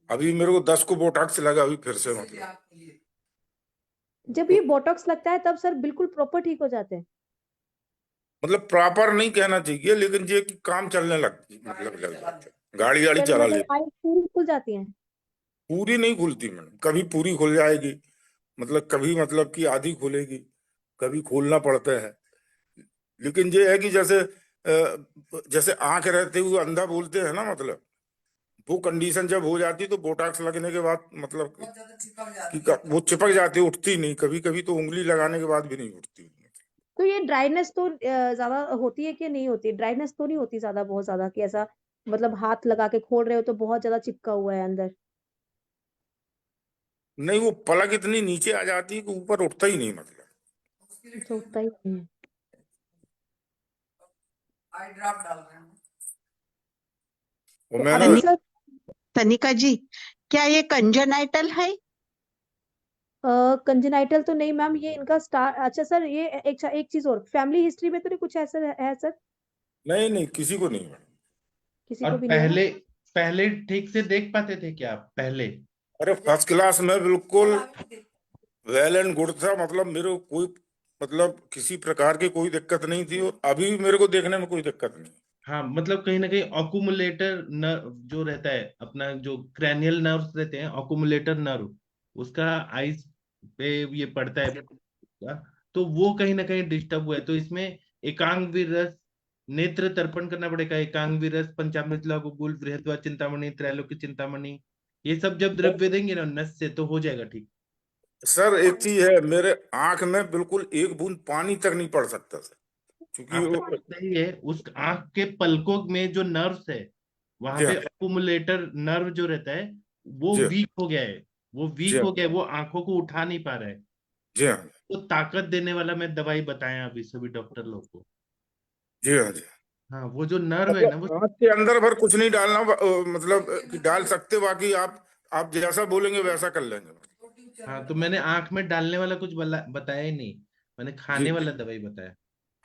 अभी मेरे को 10 को बोटॉक्स लगा, अभी फिर से मतलब। जब ये बोटॉक्स लगता है तब सर बिल्कुल प्रॉपर ठीक हो जाते हैं? मतलब प्रॉपर नहीं कहना चाहिए, लेकिन ये कि काम चलने मतलब लग जाते हैं, गाड़ी वाड़ी फिर चला मतलब लेते। आईज पूरी खुल जाती हैं? पूरी नहीं खुलती मैडम, कभी पूरी खुल जाएगी, मतलब कभी मतलब कि आधी खुलेगी, कभी खोलना पड़ता है। लेकिन ये है कि जैसे जैसे आंख रहते हुए अंधा बोलते हैं ना, मतलब वो कंडीशन जब हो जाती है तो बोटॉक्स लगने के बाद मतलब कि वो चिपक जाती है, उठती नहीं, कभी कभी तो उंगली लगाने के बाद भी नहीं उठती। तो ये ड्राइनेस तो ज्यादा होती है कि नहीं होती? ड्राइनेस तो नहीं होती ज्यादा, बहुत ज्यादा कि ऐसा मतलब हाथ लगा के खोल रहे हो तो बहुत ज्यादा चिपका हुआ है अंदर? नहीं, वो पलक इतनी नीचे आ जाती है कि ऊपर उठता ही नहीं मतलब। अच्छा, उठता ही नहीं है। वो तो मैंने अभी सर तनिका जी, क्या ये कंजेनाइटल है? कंजेनाइटल तो नहीं मैम, ये इनका स्टार। अच्छा सर, ये एक चीज और, फैमिली हिस्ट्री में तो नहीं कुछ ऐसा है सर? नहीं नहीं, किसी को नहीं मैडम। किसी और को भी नहीं है ना? पहले पहले ठीक से देख पाते थे क्या आप पहले? अरे फर्स्ट क्लास में, बिल्कुल वेल एंड गुड था, मतलब मेरे को कोई मतलब किसी प्रकार की कोई दिक्कत नहीं थी, और अभी भी मेरे को देखने में कोई दिक्कत नहीं। हाँ, मतलब कहीं ना कहीं ऑक्यूमुलेटर नर्व जो रहता है अपना, जो क्रैनियल नर्व्स रहते हैं, ऑक्यूमुलेटर नर्व, उसका आइज पे ये पड़ता है का, तो वो कहीं ना कहीं डिस्टर्ब हुआ है। तो इसमें एकांग विरस, नेत्र तर्पण करना पड़ेगा, एकांग विरस, पंचामृत लघु गुल, बृहद्वा चिंतामणि, त्रैलोक्य चिंतामणि, ये सब जब द्रव्य देंगे ना नस से तो हो जाएगा ठीक। सर एक चीज है, मेरे आंख में बिल्कुल एक बूंद पानी तक नहीं पड़ सकता सर, क्योंकि आपका वो। बात सही है, उस आंख के पलकों में जो नर्व्स है वहां जी पे हाँ, अकुमुलेटर नर्व जो रहता है वो जी वीक हो गया है। वो जी वीक हाँ, हो गया है, वो आंखों को उठा नहीं पा रहा है। जी हाँ, तो ताकत देने वाला मैं दवाई बताया अभी सभी डॉक्टर लोग को। जी हाँ, जी हाँ। हाँ, वो जो नर्व है ना वो, मतलब आंख के अंदर भर कुछ नहीं डालना, मतलब कि डाल सकते, बाकी आप जैसा बोलेंगे वैसा कर लेंगे। हाँ, तो मैंने आंख में डालने वाला कुछ बताया ही नहीं, मैंने जी खाने वाला दवाई बताया।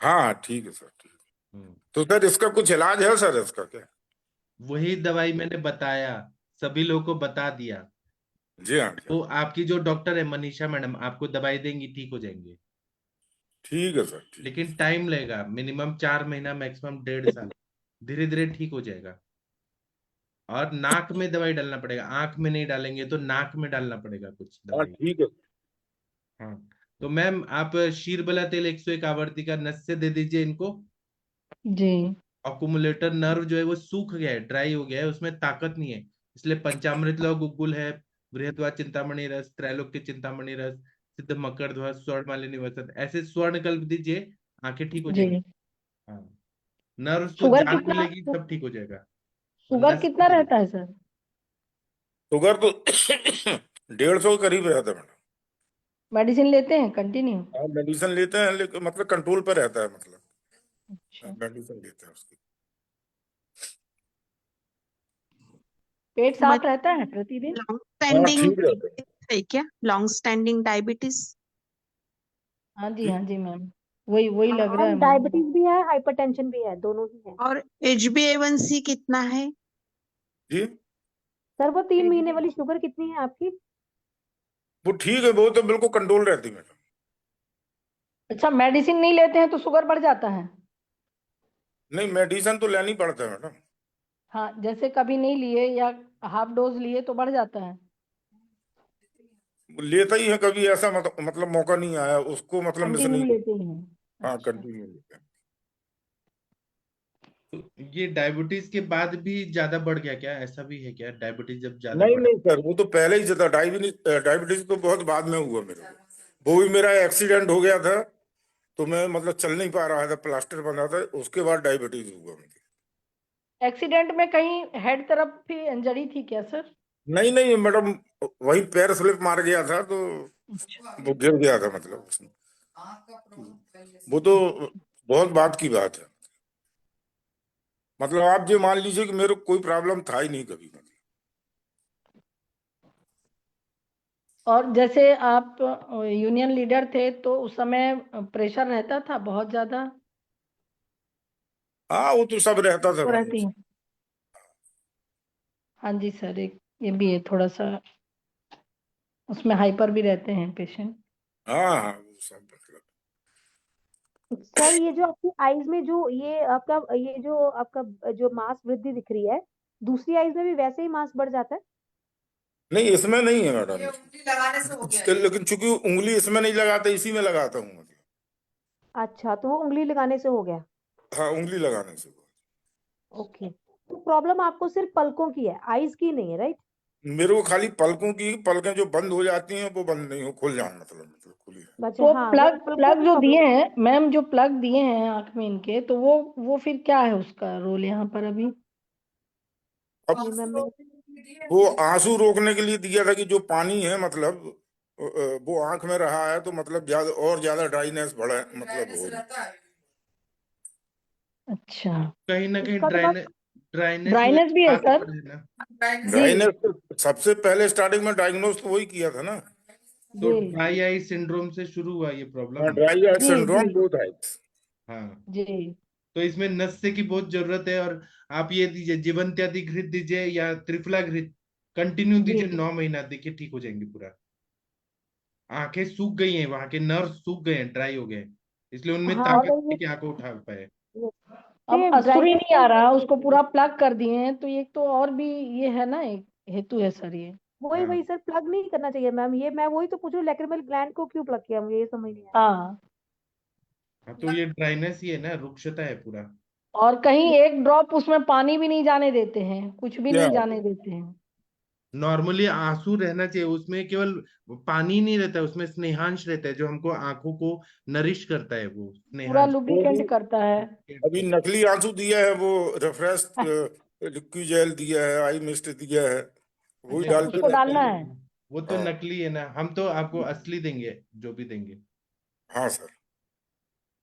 हाँ, ठीक है सर, ठीक है। हम्म, तो सर इसका कुछ इलाज है सर, इसका क्या? वही दवाई मैंने बताया, सभी लोगों को बता दिया। जी हाँ, जी तो हाँ। आपकी जो डॉक्टर है मनीषा मैडम, आपको दवाई देंगी, ठीक हो जाएंगे। ठीक है सर, ठीक लेकिन टाइम लगेगा, मिनिमम 4 महीना, मैक्सिमम 1.5 साल, धीरे धीरे ठीक हो जाएगा। और नाक में दवाई डालना पड़ेगा, आंख में नहीं डालेंगे तो नाक में डालना पड़ेगा कुछ है। हाँ दवाई। ठीक है। हाँ, तो मैम आप शीरबला तेल 101 आवर्ती का नस से दे दीजिए इनको। जी। अकुमुलेटर नर्व जो है वो सूख गया है, ड्राई हो गया है, उसमें ताकत नहीं है, इसलिए पंचामृत लव गुग्गुल है, बृहद्वा चिंतामणि रस, त्रैलोक्य चिंतामणि रस, सिद्ध मकर ध्वज, स्वर्ण मालिनी वसत, ऐसे स्वर्ण कल्प दीजिए, आंखें ठीक हो जाएंगी। जी। हाँ, नर्व्स को शुगर जान कितना, मिलेगी, सब ठीक हो जाएगा। और शुगर नस कितना रहता है सर? शुगर तो 150 के करीब रहता है मैडम। मेडिसिन लेते हैं कंटिन्यू? आप मेडिसिन लेते हैं, लेकिन मतलब कंट्रोल पर रहता है, मतलब अच्छा। मेडिसिन लेते हैं उसकी। पेट साफ रहता है प्रतिदिन? लॉन्ग हाँ स्टैंडिंग ठीक रहता है। है क्या? Long standing diabetes? हाँ जी, जी हाँ जी मैम, वही वही लग रहा है मैम मुझे। डायबिटीज भी है, हाइपरटेंशन भी है, दोनों ही है। और HbA1c कितना है? जी, सर वो 3 महीने वाली शुगर कितनी है आपकी? वो ठीक है, वो तो बिल्कुल कंट्रोल रहती है मैडम। अच्छा, मेडिसिन नहीं लेते हैं तो शुगर बढ़ जाता है? नहीं, मेडिसिन तो लेनी पड़ता है मैडम। हाँ, जैसे कभी नहीं लिए या हाफ डोज लिए तो बढ़ जाता है? वो लेता ही है, कभी ऐसा मतलब मौका नहीं आया उसको, मतलब मिस कंटिन्यू नहीं कर। लेते ही हैं? हाँ अच्छा कंटिन्यू लेते हैं। तो ये डायबिटीज के बाद भी ज्यादा बढ़ गया क्या? ऐसा भी है क्या? डायबिटीज जब ज्यादा नहीं बढ़ नहीं सर, वो तो पहले ही था। डायबिटीज तो बहुत बाद में हुआ मेरे को। वो भी मेरा एक्सीडेंट हो गया था, तो मैं मतलब चल नहीं पा रहा था, प्लास्टर बना था, उसके बाद डायबिटीज हुआ मुझे। एक्सीडेंट में कहीं हेड तरफ भी इंजरी थी क्या सर? नहीं नहीं मैडम, वही पैर स्लिप मार गया था, तो वो गिर गया था मतलब उसमें। वो तो बहुत बाद की बात है। मतलब आप ये मान लीजिए कि मेरे को कोई प्रॉब्लम था ही नहीं कभी मतलब। और जैसे आप यूनियन लीडर थे तो उस समय प्रेशर रहता था बहुत ज्यादा? हाँ वो तो सब रहता था तो मैडम। रहती है। हाँ जी सर, एक ये भी है थोड़ा सा, उसमें हाइपर भी रहते हैं पेशेंट। हाँ हाँ वो सब मतलब। सर ये जो आपकी आईज में जो ये जो मांस वृद्धि दिख रही है, दूसरी आईज में भी वैसे ही मांस बढ़ जाता है? नहीं इसमें नहीं है मैडम, लेकिन चूंकि उंगली इसमें नहीं लगाता, इसी में लगाता हूँ मतलब। अच्छा, तो वो उंगली लगाने से हो गया। हाँ उंगली लगाने से। ओके, तो प्रॉब्लम आपको सिर्फ पलकों की है, आईज की नहीं है, राइट? मेरे को खाली पलकों की, पलकें जो बंद हो जाती हैं वो बंद नहीं हो, खुल जाए मतलब खुली है। अच्छा, तो हाँ, वो प्लग पलकों प्लग की जो दिए प्रॉब्लम। हैं मैम, जो प्लग दिए हैं आंख में इनके, तो वो फिर क्या है उसका रोल यहाँ पर अभी? अब जी मैम, मैं वो आंसू रोकने के लिए दिया था कि जो पानी है मतलब वो आंख में रहा है, तो मतलब ज्यादा और ज्यादा ड्राइनेस बढ़ा मतलब हो रही। अच्छा, कहीं ना कहीं इसका तो बस ड्राइनेस हुए ड्राइनेस भी है आंख सर? पर है ना। जी ड्राइनेस तो सबसे पहले स्टार्टिंग में डायग्नोस तो वही किया था ना। तो जी ड्राई आई सिंड्रोम से शुरू हुआ ये प्रॉब्लम। ड्राई आई जी जी सिंड्रोम बोथ है। हाँ, जी तो इसमें नस्से की बहुत जरूरत है। और आप ये दीजिए, जीवनत्यादि घृत दीजिए या त्रिफला घृत, कंटिन्यू जी दीजिए 9 महीना, देखिए ठीक हो जाएंगे पूरा। आंखें सूख गई हैं, वहां के नर्व सूख गए हैं, ड्राई हो गए हैं, इसलिए उनमें हाँ, ताकत अगर नहीं कि आंखें उठा पाए। अब ये असूरी ड्राइनेस नहीं आ रहा, उसको पूरा प्लग कर दिए हैं, तो ये तो और भी ये है ना, एक हेतु है सर ये। वही हाँ वही सर, प्लग नहीं करना चाहिए मैम, ये मैं वही तो पूछूं, लैक्रिमल ग्लैंड को क्यों प्लग किया, मुझे ये समझ नहीं आया। हाँ, हाँ, तो ये ड्राइनेस ही है ना, रुक्षता है पूरा। और कहीं एक ड्रॉप उसमें पानी भी नहीं जाने देते हैं, कुछ भी क्या नहीं जाने देते हैं। नॉर्मली आंसू रहना चाहिए उसमें, केवल पानी नहीं रहता है उसमें, स्नेहांश रहता है जो हमको आंखों को नरिश करता है, वो पूरा स्नेहांश। वो भी लुब्रिकेंट करता है। अभी नकली आंसू दिया है, वो रेफ्रेश लिक्विड जेल दिया है, आई मिस्ट दिया है, वही अच्छा, वो तो डालते उसको रहते डालना हैं। है। वो तो हाँ नकली है ना, हम तो आपको असली देंगे, जो भी देंगे। हाँ सर।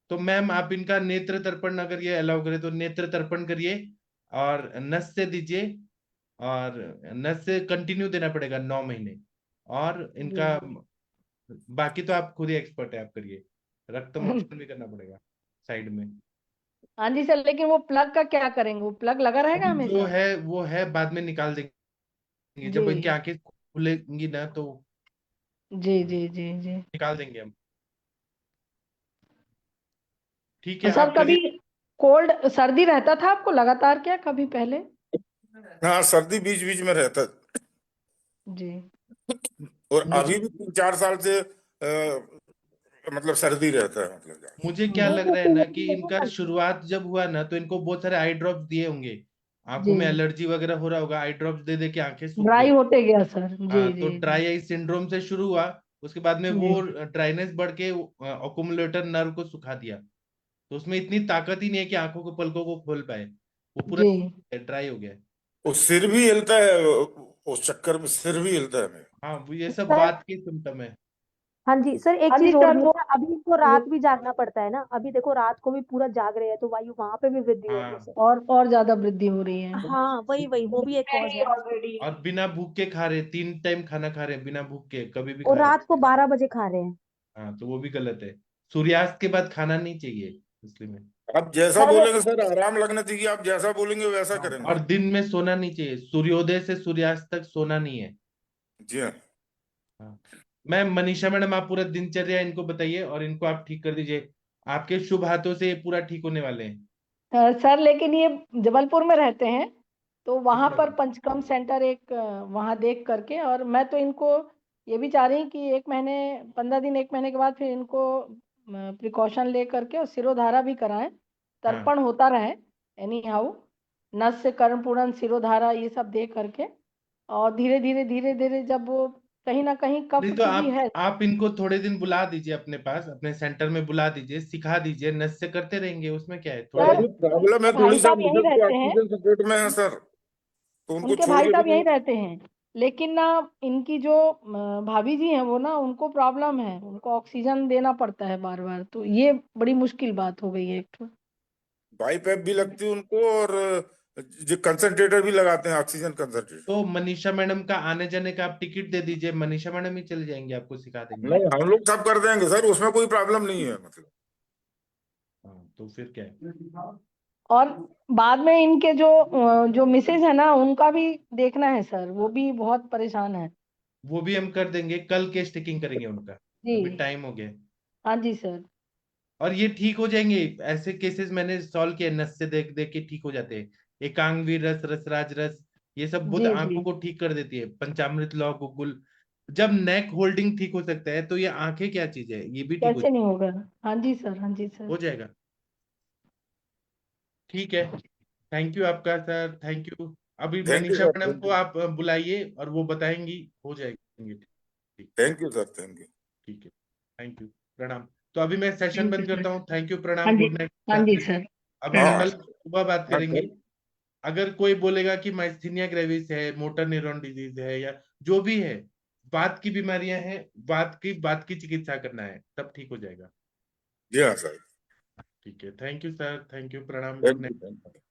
तो मैम आप इनका नेत्र तर्पण अगर ये अलाउ करे तो नेत्र तर्पण करिए, और नस से दीजिए, और नस से कंटिन्यू देना पड़ेगा 9 महीने। और जी इनका बाकी तो आप खुद ही एक्सपर्ट है, आप करिए। रक्त मोचन भी करना पड़ेगा साइड में। हाँ जी सर, लेकिन वो प्लग का क्या करेंगे? वो प्लग लगा रहेगा अभी जो हमेशा? है वो है, बाद में निकाल देंगे जी जब इनकी आंखें खुलेंगी ना, तो जी जी जी जी। निकाल देंगे हम। ठीक और है, सर आप कभी करिए। कोल्ड सर्दी रहता था आपको लगातार क्या कभी पहले? हाँ सर्दी बीच बीच में रहता है। जी और मुझे अभी भी 3-4 साल से मतलब सर्दी रहता है मतलब। मुझे क्या वो लग तो रहा है ना कि सीजन में इनका ना। शुरुआत जब हुआ ना, तो इनको बहुत सारे आई ड्रॉप्स दिए होंगे, आंखों जी, में एलर्जी वगैरह हो रहा होगा, आई ड्रॉप्स दे दे के आंखें सूख ड्राई गई। होते गया सर। जी हाँ, तो जी जी ड्राई आई सिंड्रोम से शुरू हुआ, उसके बाद में जी वो ड्राइनेस बढ़ के अकोमुलेटर नर्व को सुखा दिया। तो उसमें इतनी ताकत ही नहीं है कि आंखों को, पलकों को खोल पाए, वो पूरा जी। ड्राई हो गया है। वो सिर भी हिलता है, उस चक्कर में सिर भी हिलता है मेरा। हाँ, वो ये सब सर, बात की सिम्टम है। हाँ जी सर, एक हाँ जी चीज और सर भी है वो ना, अभी इनको रात भी जागना पड़ता है ना, अभी देखो रात को भी पूरा जाग रहे हैं, तो वायु वहां पे भी वृद्धि हो रही है हाँ, सर। और ज्यादा वृद्धि हो रही है। हाँ, वही वही, वो भी एक कॉज है। और बिना भूख के खा रहे, 3 टाइम खाना खा रहे, बिना भूख के कभी भी और खा रहे। रात को 12 बजे खा रहे हैं। हाँ, तो वो भी गलत है। सूर्यास्त के बाद खाना नहीं चाहिए इसलिए में। आप जैसा सर बोलेंगे सर, आराम लगना चाहिए, आप जैसा बोलेंगे वैसा हाँ, करेंगे। और दिन में सोना नहीं चाहिए, सूर्योदय से सूर्यास्त तक सोना नहीं है। जी हाँ। हाँ, मैम मनीषा मैडम, आप पूरा दिनचर्या इनको बताइए और इनको आप ठीक कर दीजिए, आपके शुभ हाथों से ये पूरा ठीक होने वाले हैं। सर लेकिन ये जबलपुर में रहते हैं, तो वहां अच्छा, पर पंचकर्म सेंटर एक वहां देख करके, और मैं तो इनको ये भी चाह रही हूँ कि 1 महीने 15 दिन 1 महीने के बाद फिर इनको प्रिकॉशन ले करके और सिरोधारा भी कराएं, तर्पण होता रहे एनी हाउ, नस से कर्ण पूरण सिरोधारा ये सब दे करके, और धीरे धीरे जब वो कहीं ना कहीं कफ नहीं तो की भी है। आप इनको थोड़े दिन बुला दीजिए अपने पास, अपने सेंटर में बुला दीजिए, सिखा दीजिए, नस से करते रहेंगे, उसमें क्या है। थोड़ा सर प्रॉब्लम है उनके थोड़ी भाई सा, साहब यहीं रहते हैं, ऑक्सीजन सपोर्ट में है सर, तो उनको उनके छोड़ भाई के साहब भी यहीं रहते हैं, लेकिन ना इनकी जो भाभी जी हैं वो ना, उनको प्रॉब्लम है, उनको ऑक्सीजन देना पड़ता है बार बार, तो ये बड़ी मुश्किल बात हो गई है एक तो। बाईपैप भी लगती है उनको, और जो कंसंट्रेटर भी लगाते हैं, ऑक्सीजन कंसंट्रेटर। तो मनीषा मैडम का आने जाने का आप टिकट दे दीजिए, मनीषा मैडम ही चले जाएंगे, आपको सिखा देंगे। नहीं, हम लोग सब कर देंगे सर, उसमें कोई प्रॉब्लम नहीं है मतलब। हाँ, तो फिर क्या है। और बाद में इनके जो मिसेज है ना, उनका भी देखना है सर, वो भी बहुत परेशान है। वो भी हम कर देंगे, कल केस टेकिंग करेंगे उनका, जी अभी टाइम हो गया। हाँ जी सर। और ये ठीक हो जाएंगे, ऐसे केसेस मैंने सॉल्व किए, नस से देख देख के ठीक हो जाते हैं। एकांगवी रस, रसराज रस, ये सब बुध जी आंखों जी को ठीक कर देती है। पंचामृत लौ गुगुल, जब नेक होल्डिंग ठीक हो सकता है, तो ये आंखें क्या चीज है, ये भी ठीक कैसे नहीं होगा। हाँ जी सर, हाँ जी सर। हो जाएगा। ठीक है, थैंक यू आपका सर, थैंक यू। अभी thank you Manisha sir, madam को आप बुलाइए और वो बताएंगी, हो जाएंगे। ठीक, thank you sir, thank you. ठीक है, थैंक यू, प्रणाम। तो अभी मैं सेशन थैंक यू बंद करता सर। हूँ। थैंक यू, हाँ प्रणाम, जी, गुड नाइट। हाँ जी सर। अभी हाँ कल सुबह बात हाँ करेंगे। अगर कोई बोलेगा कि माइस्थीनिया ग्रेविस है, मोटर न्यूरॉन डिजीज है, या जो भी है, बात की बीमारियां हैं, बात की चिकित्सा करना है, तब ठीक हो जाएगा। जी हाँ सर, ठीक है, thank you sir, thank you, प्रणाम, good thank night. You, thank you.